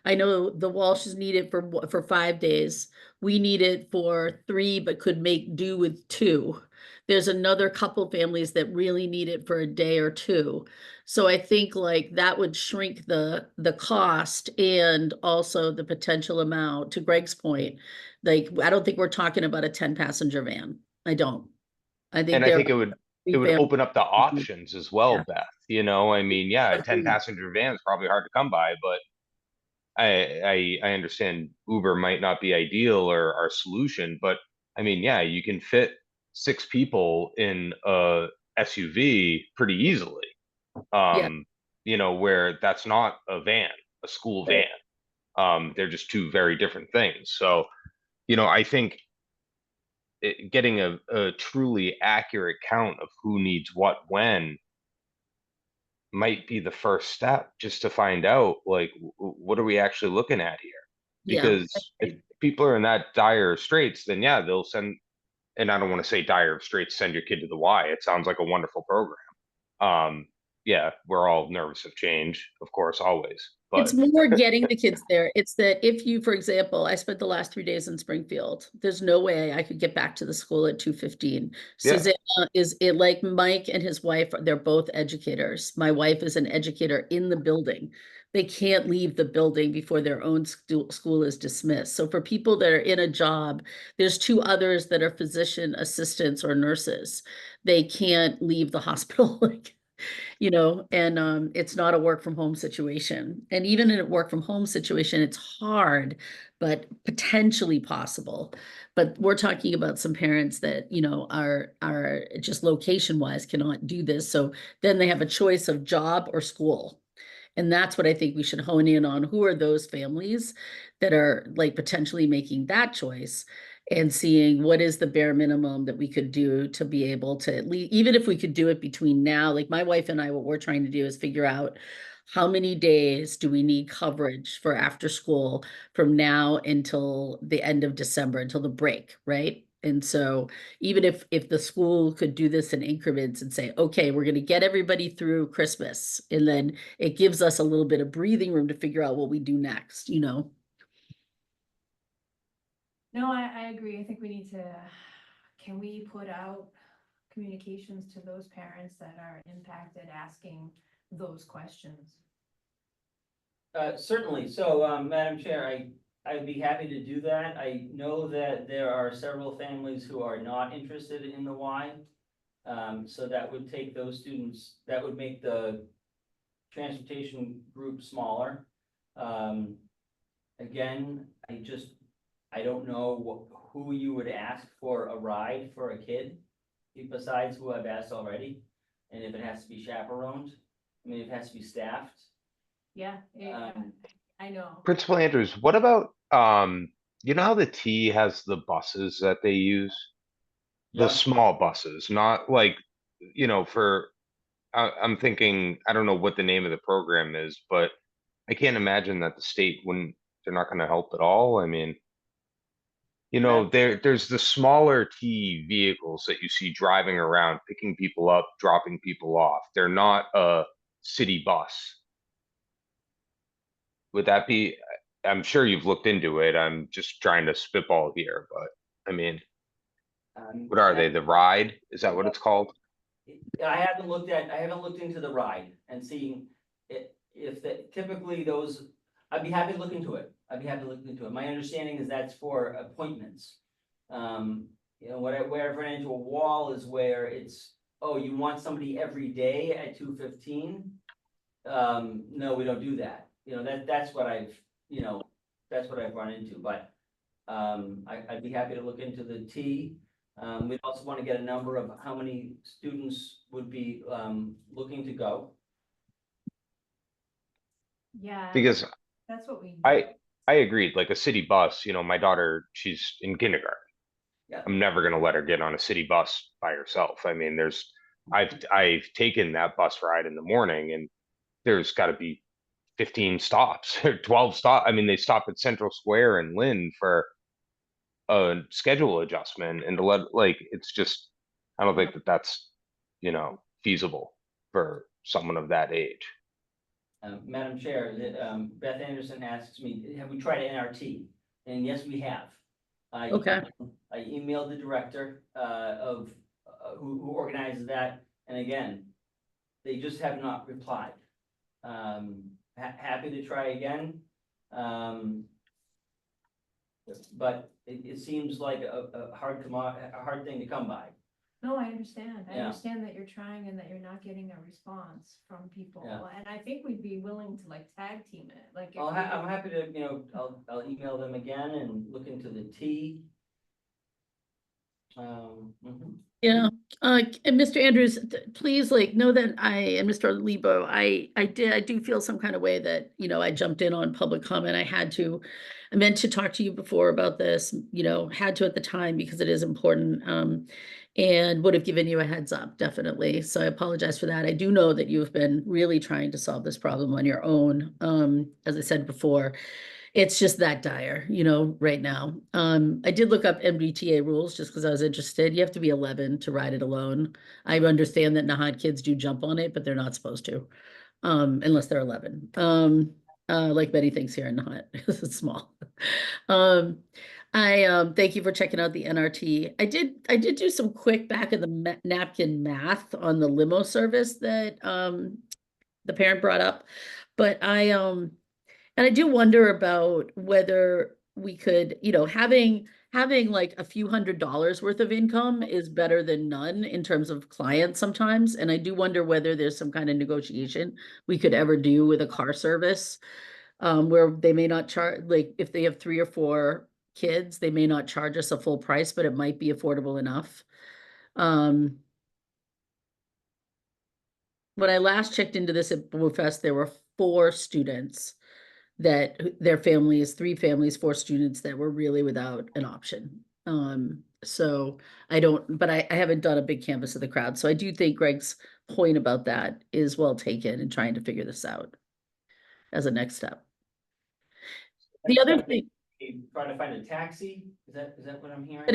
I know the Walshes need it for 5 days. We need it for 3, but could make do with 2. There's another couple families that really need it for a day or 2. So I think like that would shrink the cost and also the potential amount, to Greg's point. Like, I don't think we're talking about a 10-passenger van. I don't. I think
And I
there are
think it
three
would
families.
open up the options as well,
Yeah.
Beth. I mean, yeah, a 10
Agreed.
passenger van is probably hard to come by, but I understand Uber might not be ideal or our solution, but I mean, yeah, you can fit 6 people in a SUV pretty easily.
Yeah.
Where that's not a van, a school van.
Right.
They're just two very different things. So, I think getting a truly accurate count of who needs what when might be the first step, just to find out, like, what are we actually looking at here?
Yeah.
Because if people are in that dire straits, then yeah, they'll send, and I don't want to say dire straits, send your kid to the Y. It sounds like a wonderful program. Yeah, we're all nervous of change, of course, always,
It's
but
more getting the kids there. It's that if you, for example, I spent the last 3 days in Springfield. There's no way I could get back to the school at 2:15.
yeah.
Susanna is it like Mike and his wife, they're both educators. My wife is an educator in the building. They can't leave the building before their own school is dismissed. So for people that are in a job, there's 2 others that are physician assistants or nurses. They can't leave the hospital. And it's not a work from home situation. And even in a work from home situation, it's hard, but potentially possible. But we're talking about some parents that, are just location wise cannot do this. So then they have a choice of job or school. And that's what I think we should hone in on. Who are those families that are like potentially making that choice and seeing what is the bare minimum that we could do to be able to at least, even if we could do it between now, like my wife and I, what we're trying to do is figure out how many days do we need coverage for after school from now until the end of December, until the break, right? And so even if the school could do this in increments and say, okay, we're going to get everybody through Christmas, and then it gives us a little bit of breathing room to figure out what we do next.
No, I agree. I think we need to, can we put out communications to those parents that are impacted, asking those questions?
Certainly. So, Madam Chair, I'd be happy to do that. I know that there are several families who are not interested in the Y. So that would take those students, that would make the transportation group smaller. Again, I don't know who you would ask for a ride for a kid, besides who I've asked already. And if it has to be chaperoned, I mean, if it has to be staffed.
Yeah,
Um,
I know.
Principal Andrews, what about, you know how the T has the buses that they use? The
Yeah.
small buses, not like, you know, I'm thinking, I don't know what the name of the program is, but I can't imagine that the state wouldn't, they're not gonna help at all. I mean, you know, there's the smaller T vehicles that you see driving around, picking people up, dropping people off. They're not a city bus. Would that be, I'm sure you've looked into it. I'm just trying to spitball here, but I mean, what are they? The ride? Is that what it's called?
I haven't looked into the ride and seeing if typically those, I'd be happy to look into it. I'd be happy to look into it. My understanding is that's for appointments. You know, where I've run into a wall is where it's, oh, you want somebody every day at 2:15? No, we don't do that. You know, that's what that's what I've run into, but I'd be happy to look into the T. We'd also want to get a number of how many students would be looking to go.
Yeah,
Because
that's what we.
I agreed, like a city bus, you know, my daughter, she's in kindergarten.
Yeah.
I'm never gonna let her get on a city bus by herself. I mean, I've taken that bus ride in the morning and there's gotta be 15 stops or 12 stop. I mean, they stop at Central Square and Lynn for a schedule adjustment and to let, like, it's just, I don't think that that's, you know, feasible for someone of that age.
Madam Chair, Beth Anderson asks me, have we tried NRT? And yes, we have.
Okay.
I emailed the director of who organizes that, and again, they just have not replied. Happy to try again. But it seems like a hard thing to come by.
No, I understand. I
Yeah.
understand that you're trying and that you're not getting a response from people.
Yeah.
And I think we'd be willing to like tag team it, like. if
I'm happy to, you know, I'll email them again and look into the T. Mhm.
Yeah, and Mr. Andrews, please like know that and Mr. Lebo, I do feel some kind of way that, you know, I jumped in on public comment. I meant to talk to you before about this, you know, had to at the time because it is important. And would have given you a heads up, definitely. So I apologize for that. I do know that you've been really trying to solve this problem on your own. As I said before, it's just that dire, you know, right now. I did look up MBTA rules just because I was interested. You have to be 11 to ride it alone. I understand that Nahant kids do jump on it, but they're not supposed to, unless they're 11. Like many things here in Nahant, it's small. I thank you for checking out the NRT. I did do some quick back of the napkin math on the limo service that the parent brought up, but and I do wonder about whether we could, you know, having like a few $100s worth of income is better than none in terms of clients sometimes. And I do wonder whether there's some kind of negotiation we could ever do with a car service, where they may not charge, like if they have 3 or 4 kids, they may not charge us a full price, but it might be affordable enough. When I last checked into this at Fest, there were 4 students that their families, 3 families, 4 students that were really without an option. So but I haven't done a big canvas of the crowd. So I do think Greg's point about that is well taken in trying to figure this out as a next step. The other thing,
Trying to find a taxi, is that what I'm hearing?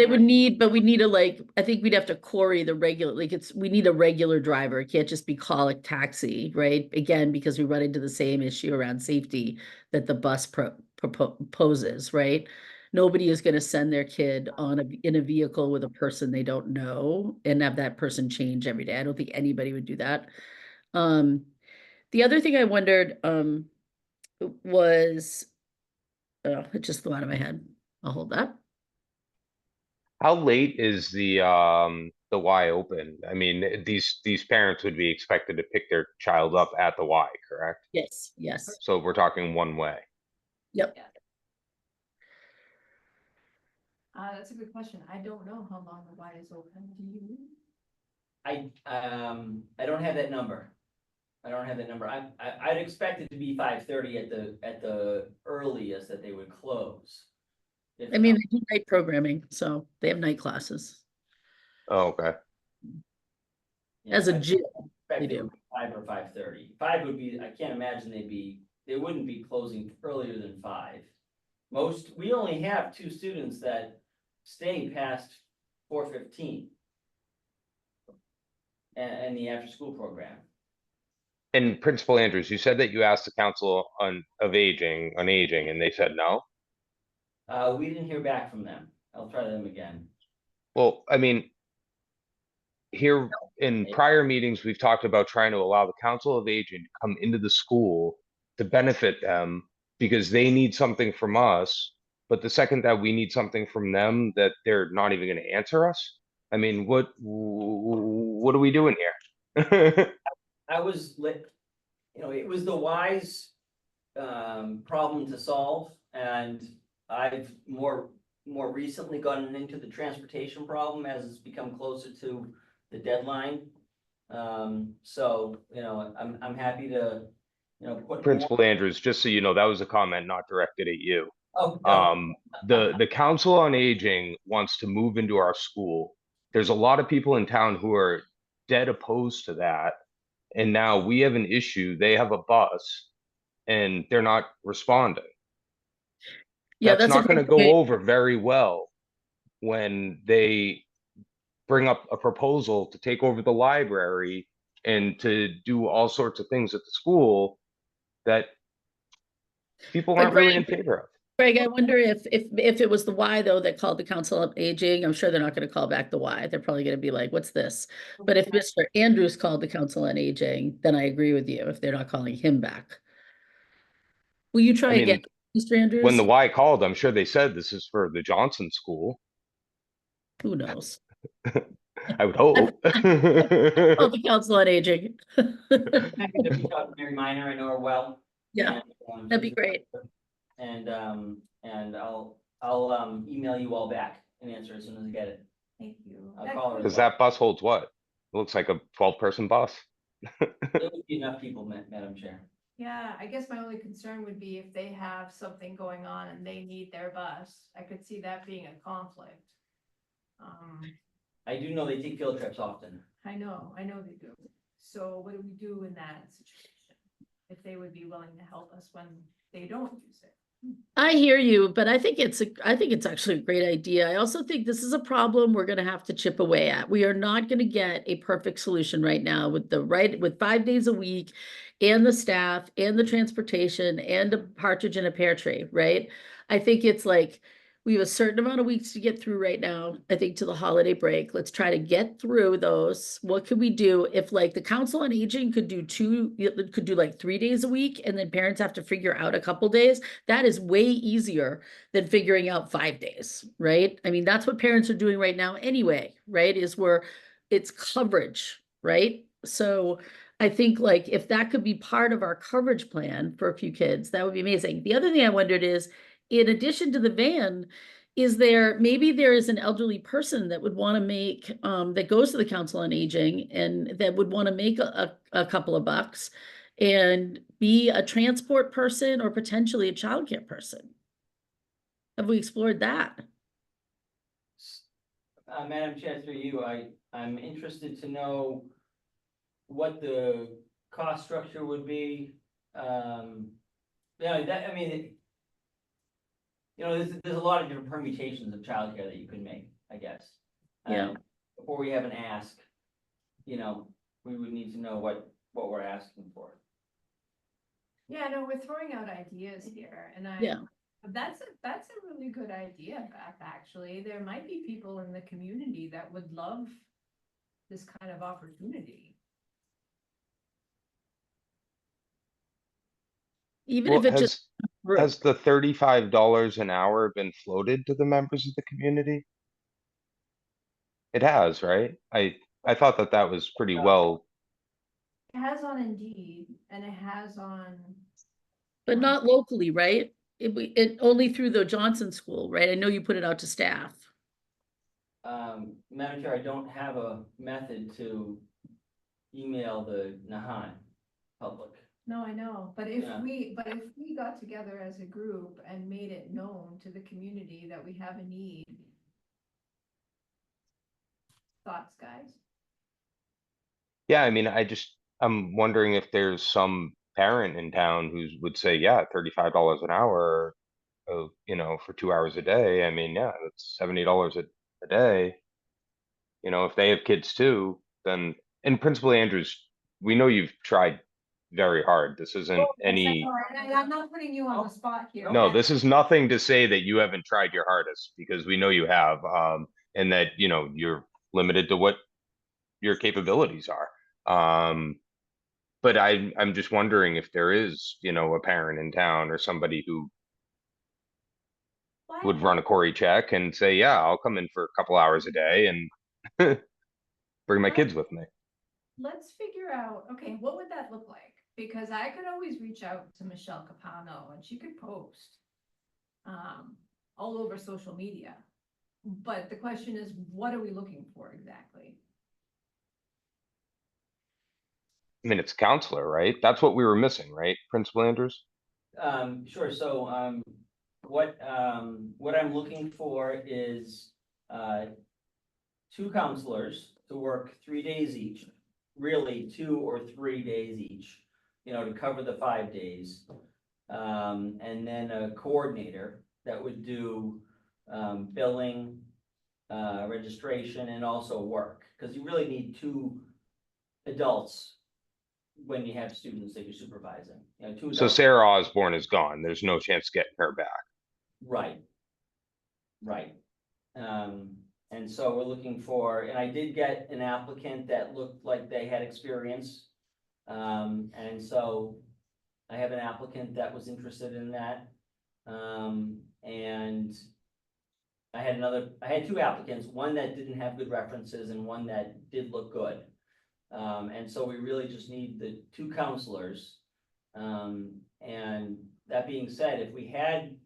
but we need I think we'd have to query the regular, like we need a regular driver. It can't just be call a taxi, right? Again, because we run into the same issue around safety that the bus proposes, right? Nobody is going to send their kid in a vehicle with a person they don't know and have that person change every day. I don't think anybody would do that. The other thing I wondered, was, it just flew out of my head. I'll hold that.
How late is the the Y open, I mean, these parents would be expected to pick their child up at the Y, correct?
Yes, yes,
So we're talking one way.
yep.
That's a good question. I don't know how long the Y is open. Do you?
I don't have that number. I don't have that number. I'd expect it to be 5:30 at the earliest that they would close. If
I mean,
not-
they do night programming, so they have night classes
Oh, okay.
yeah,
as a
I
gym.
expect
they
it
do.
would be 5 or 5:30. 5 would be, I can't imagine they wouldn't be closing earlier than 5. We only have 2 students that stay past 4:15. And the after-school program.
And Principal Andrews, you said that you asked the Council on Aging, and they said no?
We didn't hear back from them. I'll try them again.
Well, I mean, here in prior meetings, we've talked about trying to allow the Council of Aging to come into the school to benefit them because they need something from us. But the second that we need something from them, that they're not even gonna answer us? I mean, what are we doing here?
I was lit, it was the wise problem to solve, and I've more recently gotten into the transportation problem as it's become closer to the deadline. So, I'm happy to, put more.
Principal Andrews, just so you know, that was a comment not directed at you.
Oh, no,
The Council on Aging wants to move into our school. There's a lot of people in town who are dead opposed to that. And now we have an issue. They have a bus and they're not responding.
Yeah,
That's
that's a
not gonna
great
go
point.
over very well when they bring up a proposal to take over the library and to do all sorts of things at the school that people
But
aren't really in favor of.
Greg, I wonder if it was the Y though that called the Council of Aging, I'm sure they're not gonna call back the Y. They're probably gonna be like, what's this? But if Mr. Andrews called the Council on Aging, then I agree with you, if they're not calling him back. Will you try
I
again,
mean,
Mr.
when the
Andrews?
Y called, I'm sure they said this is for the Johnson School.
Who knows?
I would hope.
Oh, the Council on Aging.
happy to reach out to Mary Minor, I know her well.
Yeah,
and,
that'd be great.
And I'll email you all back and answer as soon as I get it.
Thank you.
I'll call her.
Because that bus holds what? It looks like a 12-person bus.
It would be enough people, Madam Chair.
Yeah, I guess my only concern would be if they have something going on and they need their bus. I could see that being a conflict.
I do know they take field trips often.
I know they do. So what do we do in that situation? If they would be willing to help us when they don't use it?
I hear you, but I think it's actually a great idea. I also think this is a problem we're gonna have to chip away at. We are not gonna get a perfect solution right now with 5 days a week and the staff and the transportation and a partridge in a pear tree, right? I think it's like we have a certain amount of weeks to get through right now, I think to the holiday break. Let's try to get through those. What could we do if like the Council on Aging could do like 3 days a week and then parents have to figure out a couple days? That is way easier than figuring out 5 days, right? I mean, that's what parents are doing right now anyway, right? It's coverage, right? So I think like if that could be part of our coverage plan for a few kids, that would be amazing. The other thing I wondered is, in addition to the van, maybe there is an elderly person that would want to make, that goes to the Council on Aging and that would want to make a couple of bucks and be a transport person or potentially a childcare person. Have we explored that?
Madam Chair, through you, I'm interested to know what the cost structure would be. Yeah, I mean, there's a lot of different permutations of childcare that you could make, I guess.
Yeah.
Before we have an ask, we would need to know what we're asking for.
Yeah, no, we're throwing out ideas here and
Yeah.
that's a really good idea, Beth, actually. There might be people in the community that would love this kind of opportunity.
Even
Well,
if it just.
has the $35 an hour been floated to the members of the community? It has, right? I thought that that was pretty well.
It has on Indeed and it has on.
But not locally, right? It only through the Johnson School, right? I know you put it out to staff.
Madam Chair, I don't have a method to email the Nahant public.
No, I know, but
Yeah.
if we got together as a group and made it known to the community that we have a need. Thoughts, guys?
Yeah, I mean, I'm wondering if there's some parent in town who would say, yeah, $35 an hour, for 2 hours a day. I mean, yeah, that's $70 a day. If they have kids too, then, and Principal Andrews, we know you've tried very hard. This isn't any,
I'm not putting you on the spot here.
no, this is nothing to say that you haven't tried your hardest, because we know you have, and that, you're limited to what your capabilities are. But I'm just wondering if there is, a parent in town or somebody who would run a Cory check and say, yeah, I'll come in for a couple hours a day and bring my kids with me.
Let's figure out, okay, what would that look like? Because I could always reach out to Michelle Capano and she could post all over social media. But the question is, what are we looking for exactly?
I mean, it's a counselor, right? That's what we were missing, right, Principal Andrews?
Sure, so, what I'm looking for is, two counselors to work 3 days each, really 2 or 3 days each, to cover the 5 days. And then a coordinator that would do, billing, registration, and also work, because you really need two adults when you have students that you're supervising, two
So
adults.
Sarah Osborne is gone. There's no chance getting her back.
Right. Right. And so we're looking for, and I did get an applicant that looked like they had experience. And so I have an applicant that was interested in that. And I had two applicants, one that didn't have good references and one that did look good. And so we really just need the two counselors. And that being said, if we had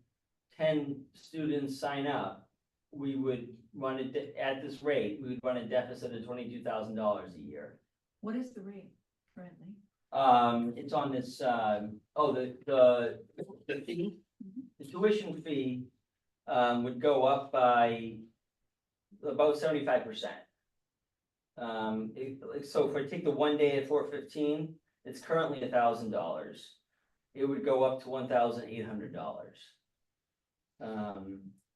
10 students sign up, we would run it at this rate, we would run a deficit of $22,000 a year.
What is the rate currently?
It's on this, the fee, the tuition fee, would go up by about 75%. So if I take the 1 day at $415, it's currently $1,000. It would go up to $1,800.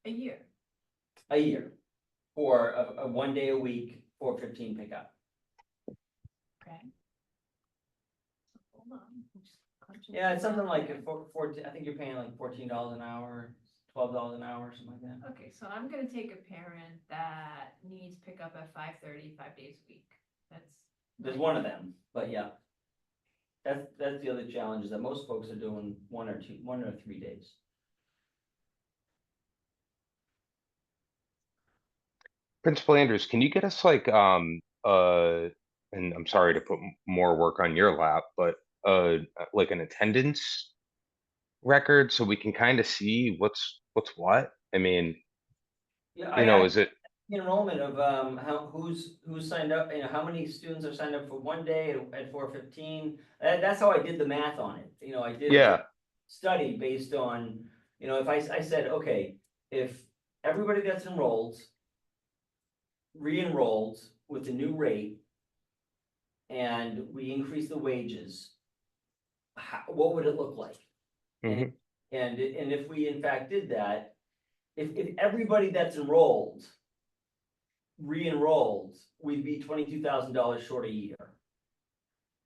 A year.
A year for a 1 day a week, $415 pickup.
Okay. Hold on. I'm just crunching
Yeah, it's
this
something
out
like
here.
I think you're paying like $14 an hour, $12 an hour, something like that.
Okay, so I'm gonna take a parent that needs pickup at 5:30, 5 days a week. That's.
There's one of them, but yeah. That's the other challenge, is that most folks are doing 1 or 3 days.
Principal Andrews, can you get us like, and I'm sorry to put more work on your lap, but like an attendance record so we can kind of see what's what? I mean,
Yeah, I
is it,
enrollment of who's signed up, how many students are signed up for 1 day at $415. That's how I did the math on it. I did a
yeah,
study based on, if I said, okay, if everybody that's enrolled re-enrolled with the new rate and we increase the wages, what would it look like?
mhm.
And if we in fact did that, if everybody that's enrolled re-enrolled, we'd be $22,000 short a year.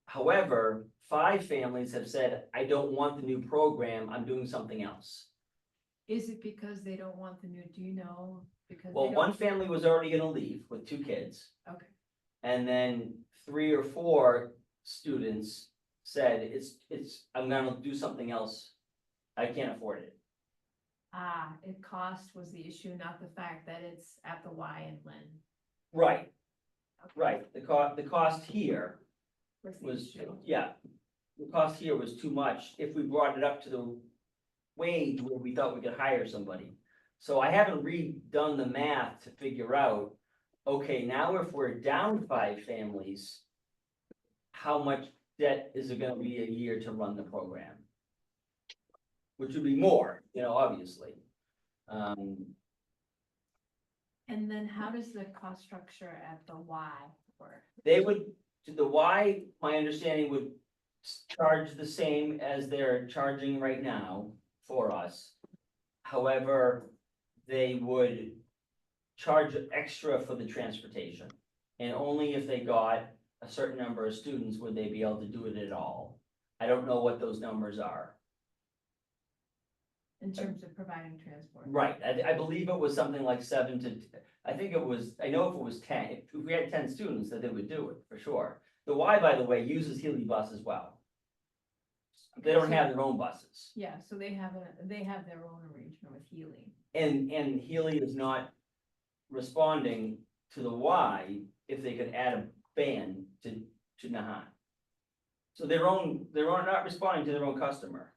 However, 5 families have said, I don't want the new program, I'm doing something else.
Is it because they don't want the new, do you know? Because
Well,
they
one
don't.
family was already gonna leave with 2 kids,
Okay,
and then 3 or 4 students said, I'm gonna do something else. I can't afford it.
cost was the issue, not the fact that it's at the Y in Lynn.
Right, right, the cost here
Was the
was,
issue.
yeah. The cost here was too much if we brought it up to the wage where we thought we could hire somebody. So I haven't redone the math to figure out, okay, now if we're down 5 families, how much debt is it gonna be a year to run the program? Which would be more, obviously. Um,
And then how does the cost structure at the Y work?
They would, to the Y, my understanding would charge the same as they're charging right now for us. However, they would charge extra for the transportation. And only if they got a certain number of students would they be able to do it at all. I don't know what those numbers are.
In terms of providing transport?
Right, I believe it was something like 7 to, I think it was, I know if it was 10, if we had 10 students, that they would do it, for sure. The Y, by the way, uses Healy bus as well. They don't have their own buses.
Yeah, so they have their own arrangement with Healy.
And Healy is not responding to the Y if they could add a band to Nahant. So they're not responding to their own customer.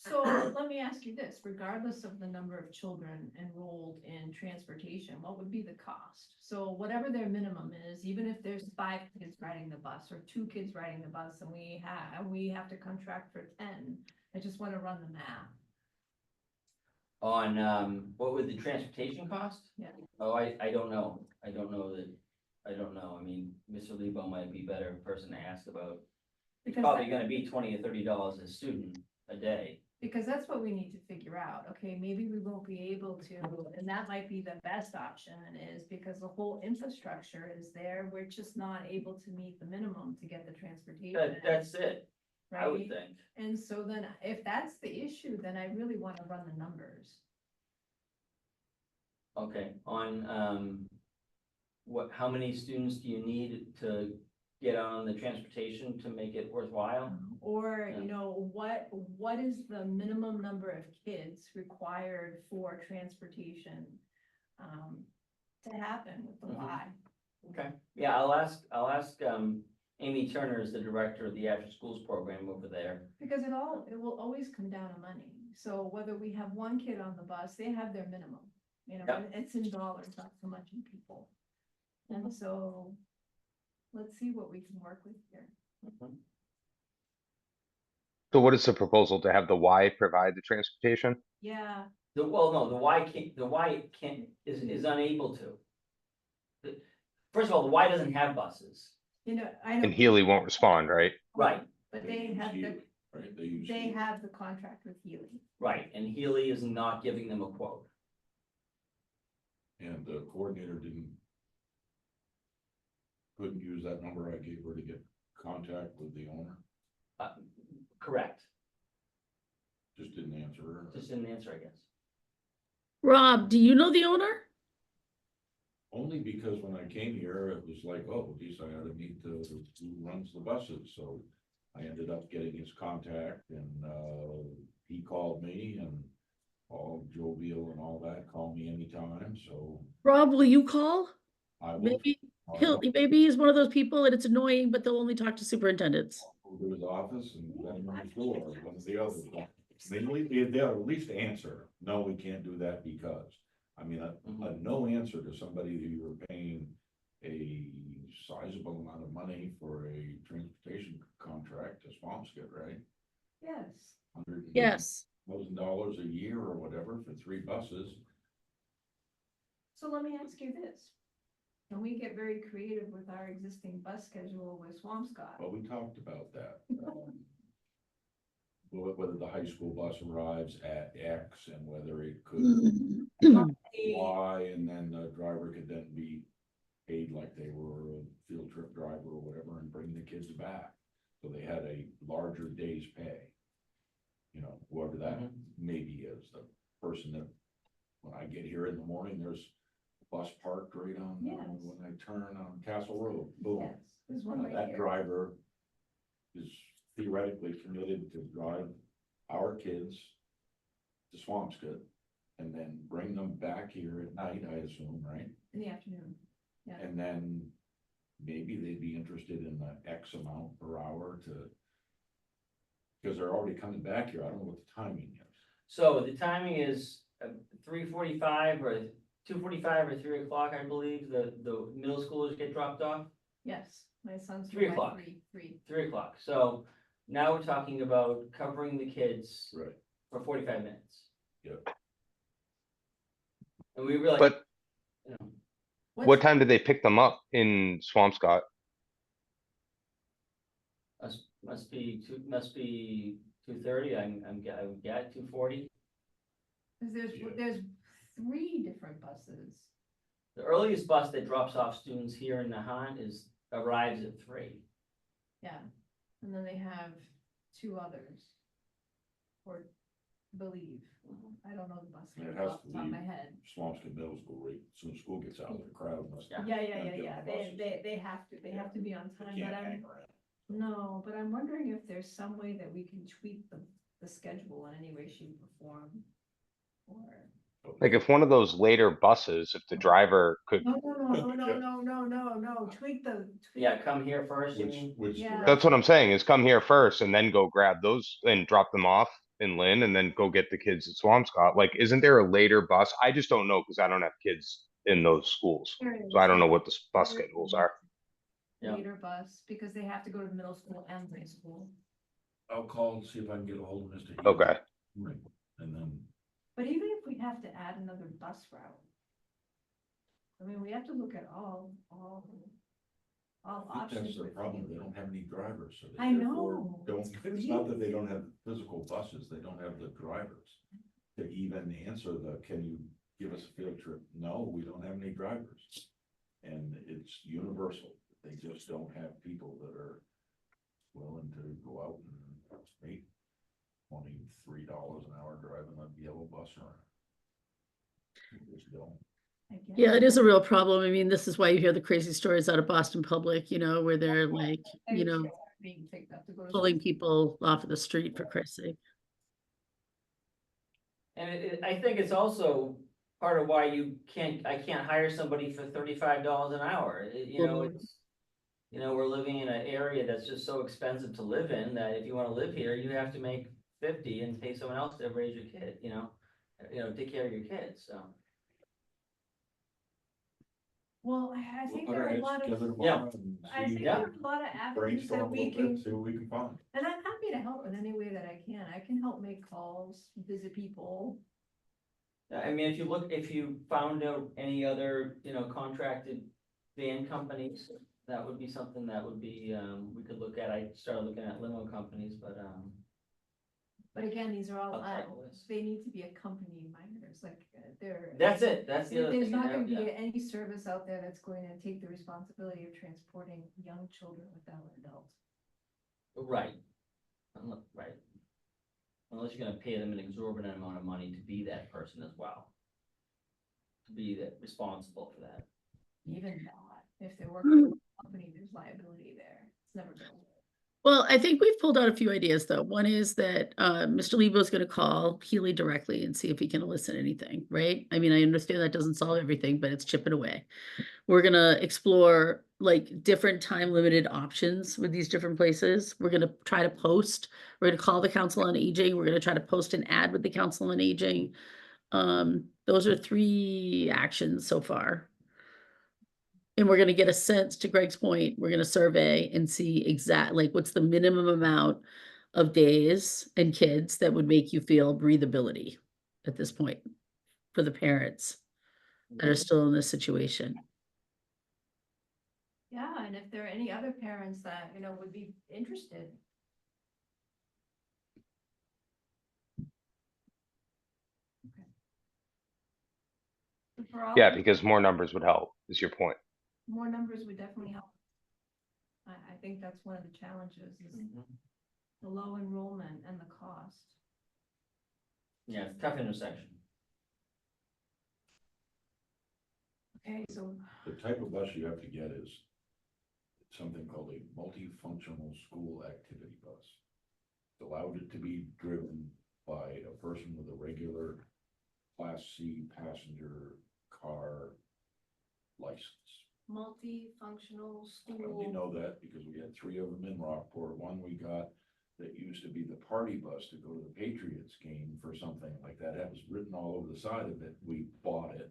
So let me ask you this, regardless of the number of children enrolled in transportation, what would be the cost? So whatever their minimum is, even if there's 5 kids riding the bus or 2 kids riding the bus and we have to contract for 10, I just want to run the math.
On, what would the transportation cost?
Yeah.
Oh, I don't know. I don't know. I mean, Mr. Lebo might be a better person to ask about. It's
Because
probably
that-
gonna be $20 or $30 a student a day.
Because that's what we need to figure out. Okay, maybe we won't be able to, and that might be the best option is because the whole infrastructure is there. We're just not able to meet the minimum to get the transportation.
That's it, I would
Right?
think.
And so then if that's the issue, then I really want to run the numbers.
Okay, on, how many students do you need to get on the transportation to make it worthwhile?
Or,
Yeah.
what is the minimum number of kids required for transportation to happen with the
Mhm.
Y?
Okay, yeah, I'll ask, Amy Turner is the director of the after schools program over there.
Because it will always come down to money. So whether we have 1 kid on the bus, they have their minimum,
Yep.
and it's in dollars, not so much in people. And so let's see what we can work with here.
Mhm.
So what is the proposal to have the Y provide the transportation?
Yeah,
No, the Y can't, is unable to. First of all, the Y doesn't have buses,
I
And
know,
Healy won't respond, right?
right,
but
They
they
use
have
Healy, right? They use
they
Healy.
have the contract with Healy.
right, and Healy is not giving them a quote.
And the coordinator couldn't use that number I gave her to get contact with the owner,
Correct,
just didn't answer her.
just didn't answer, I guess.
Rob, do you know the owner?
Only because when I came here, it was like, oh, geez, I ought to meet who runs the buses, so I ended up getting his contact and, he called me and all jovial and all that, call me anytime, so
Rob, will you call?
I will.
Maybe
I'll
maybe he's one of those people and it's annoying, but they'll only talk to superintendents.
go to his office and let him on his door, one of the others. They'll at least answer, no, we can't do that because, I mean, a no answer to somebody who you're paying a sizable amount of money for a transportation contract to Swampscott, right?
Yes.
Yes.
$1,000 a year or whatever for 3 buses.
So let me ask you this. Can we get very creative with our existing bus schedule with Swampscott?
Well, we talked about that. Whether the high school bus arrives at X and whether it could Y, and then the driver could then be paid like they were a field trip driver or whatever and bring the kids back. So they had a larger day's pay. Whoever that maybe is, the person that, when I get here in the morning, there's a bus parked right on,
Yes.
when I turn on Castle Road, boom.
Yes, there's one right
That
here.
driver is theoretically committed to drive our kids to Swampscott and then bring them back here at night, I assume, right?
In the afternoon. Yeah.
And then maybe they'd be interested in the X amount per hour to. Because they're already coming back here, I don't know what the timing is.
So the timing is 3:45 or 2:45 or 3 o'clock, I believe, the middle schoolers get dropped off.
Yes, my son's.
3 o'clock.
Three.
3 o'clock, so now we're talking about covering the kids
Right.
for 45 minutes.
Yep.
And we really,
But
you know,
what time did they pick them up in Swampscott?
must be 2:30, I would get 2:40.
Cause there's 3 different buses.
The earliest bus that drops off students here in Nahant arrives at 3.
Yeah, and then they have 2 others. Or believe, I don't know the bus
And it
number
has
off
to
the top of my
leave
head.
Swampscott Middle School, right, soon as school gets out, the crowd must.
Yeah.
Yeah,
buses.
they have to be on
They
time,
can't
but
hang around.
no, but I'm wondering if there's some way that we can tweak the schedule in any way, shape or form. Or,
Like if one of those later buses, if the driver could,
no, tweak the.
Yeah, come here first, you
Which,
mean?
which.
Yeah.
that's what I'm saying, is come here first and then go grab those and drop them off in Lynn and then go get the kids at Swampscott. Like, isn't there a later bus? I just don't know, cause I don't have kids in those schools.
There it
So I
is.
don't know what the bus
There it
schedules
is.
are.
Yeah.
Later bus, because they have to go to the middle school and high school.
I'll call and see if I can get a hold of Mr. Healy.
Okay,
Right, and then,
But even if we have to add another bus route. I mean, we have to look at all
I think
options.
that's their
with
problem, they
people.
don't have any drivers, so
I
they therefore
know,
don't,
it's
it's not that they
crazy.
don't have physical buses, they don't have the drivers. To even answer can you give us a field trip? No, we don't have any drivers. And it's universal, they just don't have people that are willing to go out and make $23 an hour driving a yellow bus around. They just don't.
I get
Yeah, it is a real problem. I mean, this is why you hear the crazy stories out of Boston Public, where they're like,
Being picked up to go to.
pulling people off of the street for Christ's sake.
And I think it's also part of why I can't hire somebody for $35 an hour.
Mhm.
It's, we're living in an area that's just so expensive to live in that if you wanna live here, you have to make 50 and pay someone else to raise your kid, take care of your kids, so.
Well, I
We'll
think
put
there
our
are a
heads
lot of,
together
Yeah.
tomorrow and
I
see-
think there are a lot of avenues
brainstorm
that
a
we
little
can,
bit, see what we can find.
and I'm happy to help in any way that I can. I can help make calls, visit people.
I mean, if you found out any other, contracted van companies, that would be something that would be, we could look at. I started looking at limo companies, but,
But again, these are all,
I'll try all this.
they need to be accompanying minors, like, they're.
That's it, that's the other
There's
thing.
not gonna
yeah.
be any service out there that's going to take the responsibility of transporting young children without adults.
Right. Right. Unless you're gonna pay them an exorbitant amount of money to be that person as well. To be responsible for that.
Even not, if they're working for a company, there's liability there. It's never gonna work.
Well, I think we've pulled out a few ideas, though. One is that Mr. Lebo is going to call Healy directly and see if he can elicit anything, right? I mean, I understand that doesn't solve everything, but it's chipping away. We're going to explore like different time limited options with these different places. We're going to try to post. We're going to call the Council on Aging. We're going to try to post an ad with the Council on Aging. Those are 3 actions so far. And we're gonna get a sense, to Greg's point, we're gonna survey and see like what's the minimum amount of days and kids that would make you feel breathability at this point for the parents that are still in this situation.
Yeah, and if there are any other parents that, would be interested. Okay. So for all
yeah,
of-
because more numbers would help, is your point.
More numbers would definitely help. I think that's one of the challenges is the low enrollment and the cost.
Yeah, it's a tough intersection.
Okay, so,
The type of bus you have to get is something called a multifunctional school activity bus. It's allowed it to be driven by a person with a regular Class C passenger car license.
multifunctional
I only
school?
know that because we had 3 of them in Rockport. One we got that used to be the party bus to go to the Patriots game for something like that. That was written all over the side of it. We bought it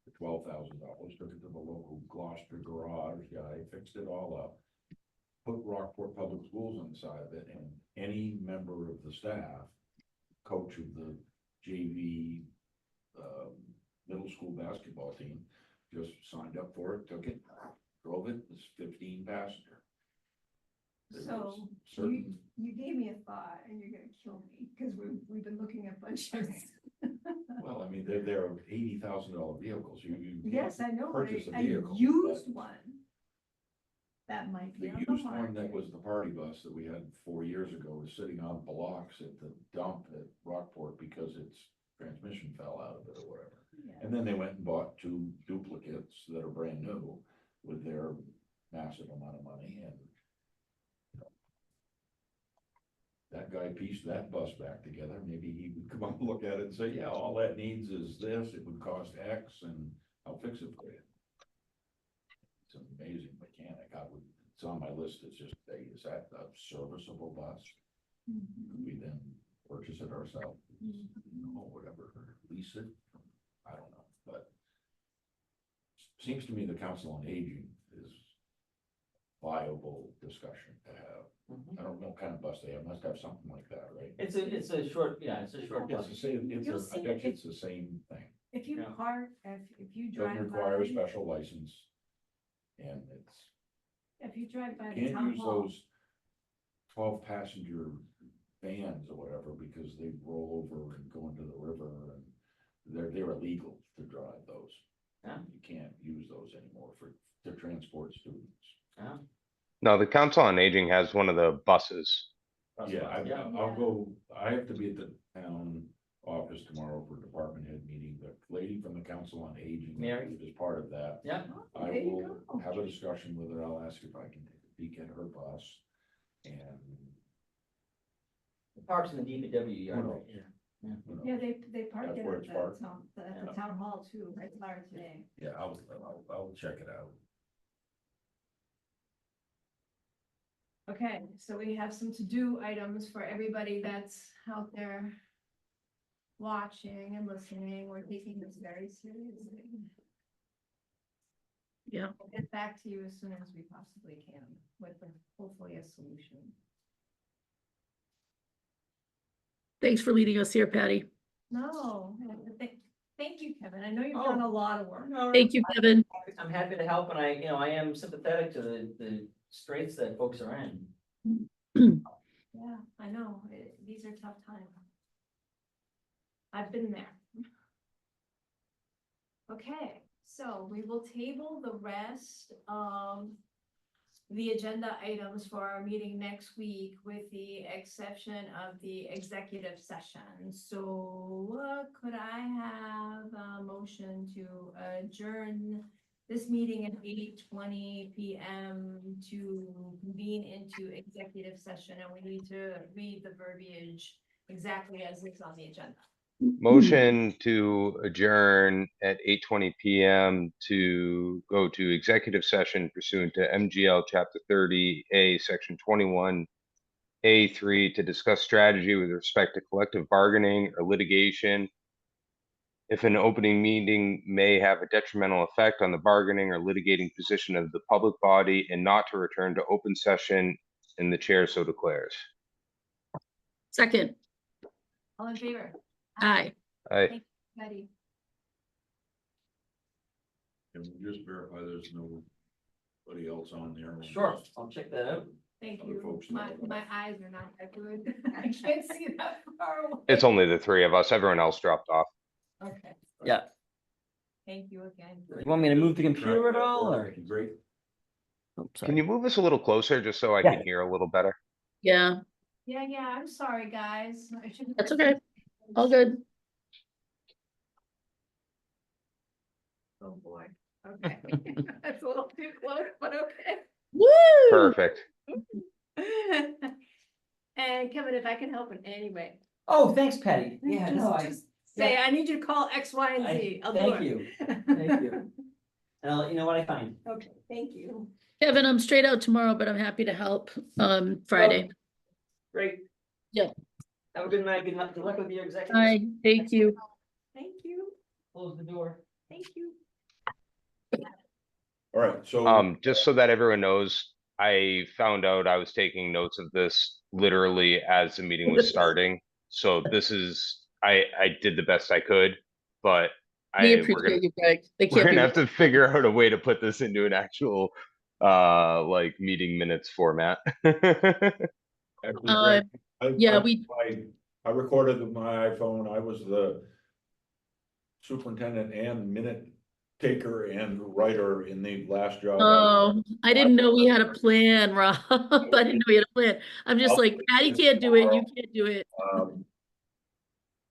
for $12,000, took it to the local Gloucester garage guy, fixed it all up, put Rockport Public Schools on the side of it, and any member of the staff, coach of the JV, middle school basketball team, just signed up for it, took it, drove it, it's 15 passenger. There was
So you,
certain,
you gave me a thought and you're gonna kill me, because we've been looking at bunches.
well, I mean, they're $80,000 vehicles, you.
Yes, I know, but
Purchase a
a
vehicle,
used
but-
one. That might
The
be on the
used one that
market.
was the party bus that we had 4 years ago was sitting on blocks at the dump at Rockport because its transmission fell out of it or whatever.
Yeah.
And then they went and bought 2 duplicates that are brand new with their massive amount of money, and that guy pieced that bus back together. Maybe he would come up and look at it and say, yeah, all that needs is this, it would cost X and I'll fix it for you. It's an amazing mechanic. It's on my list. It's just, hey, is that a serviceable bus?
Mhm.
We then purchase it ourselves,
Mhm.
or whatever, or lease it. I don't know, but seems to me the Council on Aging is viable discussion to have.
Mhm.
I don't know what kind of bus they have. Must have something like that, right?
It's a short, yeah, it's a short
It's
bus.
the same,
You'll
I
see
bet
it.
you it's the same thing.
If you
Yeah.
park, if you
Doesn't
drive
require a
by,
special license. And it's,
if you drive by the
can't
town
use
hall.
those 12-passenger vans or whatever because they roll over and go into the river, and they're illegal to drive those.
Yeah.
You can't use those anymore to transport students.
Yeah.
No, the Council on Aging has one of the buses.
Bus
Yeah,
bus, yeah.
I'll go, I have to be at the town office tomorrow for department head meeting. The lady from the Council on Aging
Mary?
is part of that.
Yeah,
Oh,
I
there you
will
go.
have a discussion with her. I'll ask if I can take a peek at her bus. And,
the parks in the DPW yard.
Who
right
knows?
here.
you know,
Yeah, they park
That's
it
where
at
it's
the
parked.
town, at the town hall too, right there today.
yeah, I'll check it out.
Okay, so we have some to-do items for everybody that's out there watching and listening. We're taking this very seriously.
Yeah.
We'll get back to you as soon as we possibly can with hopefully a solution.
Thanks for leading us here, Patty.
No, thank you, Kevin. I know you've done a lot of work.
No,
Thank you, Kevin.
I'm happy to help, and I am sympathetic to the straits that folks are in.
Yeah, I know. These are tough times. I've been there. Okay, so we will table the rest of the agenda items for our meeting next week with the exception of the executive session. So could I have a motion to adjourn this meeting at 8:20 PM to convene into executive session, and we need to read the verbiage exactly as it's on the agenda.
Motion to adjourn at 8:20 PM to go to executive session pursuant to MGL Chapter 30A, Section 21A3 to discuss strategy with respect to collective bargaining or litigation. If an opening meeting may have a detrimental effect on the bargaining or litigating position of the public body, and not to return to open session, and the chair so declares.
Second,
All in favor?
aye.
Betty?
And we'll just verify there's nobody else on there.
Sure, I'll check that out.
Thank
Other
you.
folks
My
know.
eyes are not that good. I can't see that far away.
It's only the 3 of us. Everyone else dropped off.
Okay,
Yeah.
thank you again.
You want me to move the computer at all, or?
Great.
Oh,
Can you move us a little closer just so I
Yeah.
can hear a little better?
Yeah,
Yeah, I'm sorry, guys. I shouldn't-
that's okay. All good.
Oh, boy. Okay. That's a little too close, but okay.
Woo!
Perfect.
And Kevin, if I can help in any way.
Oh, thanks, Patty. Yeah,
just-
no,
Just say, I need you to call X, Y, and Z. I'll do
Thank
it.
you, thank you. and I'll let you know what I find.
Okay, thank you.
Kevin, I'm straight out tomorrow, but I'm happy to help, Friday.
Great.
Yeah.
Have a good night. Good luck with your executive.
Hi, thank you.
Thank you,
Close the door.
thank you.
All right, so.
Just so that everyone knows, I found out I was taking notes of this literally as the meeting was starting. So this is, I did the best I could, but
We
we're gonna,
appreciate you, Greg. They
we're
can't be.
gonna have to figure out a way to put this into an actual, like meeting minutes format.
Actually, Greg,
Yeah,
I recorded with my iPhone. I was the superintendent and minute taker and writer in the last job.
Oh, I didn't know we had a plan, Rob. I didn't know we had a plan. I'm just like, Patty can't do it, you can't do it.
Um,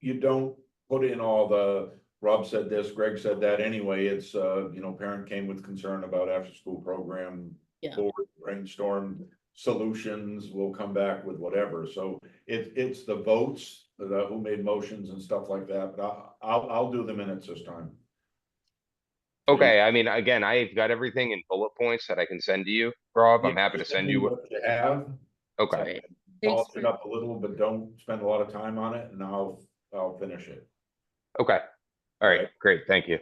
You don't put in all the, Rob said this, Greg said that anyway. It's, you know, parent came with concern about after-school program.
Yeah.
Board brainstorm solutions, we'll come back with whatever. So it's the votes, who made motions and stuff like that, but I'll do the minutes this time.
Okay, I mean, again, I've got everything in bullet points that I can send to you, Rob. I'm happy to send you.
What you have,
Okay,
Sorry. Thanks
polish it
for,
up a little, but don't spend a lot of time on it, and I'll finish it.
okay. All right,
Right.
great, thank you.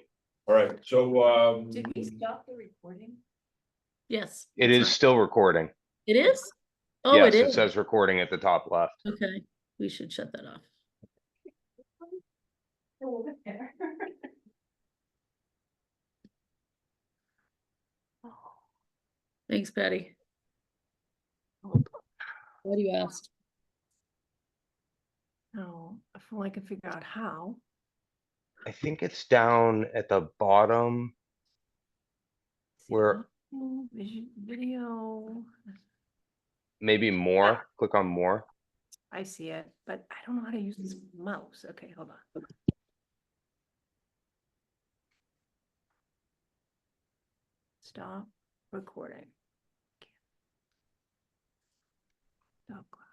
All right, so,
Did we stop the recording?
yes.
It
it's
is
on.
still recording.
It is? Oh, it
Yes, it
is.
says recording at the top left.
Okay, we should shut that off.
Hold it there.
Thanks, Patty. What do you ask?
No, if I can figure out how.
I think it's down at the bottom. Where
Video,
maybe more, click on more.
I see it, but I don't know how to use this mouse. Okay, hold on. Stop recording. Stop clock.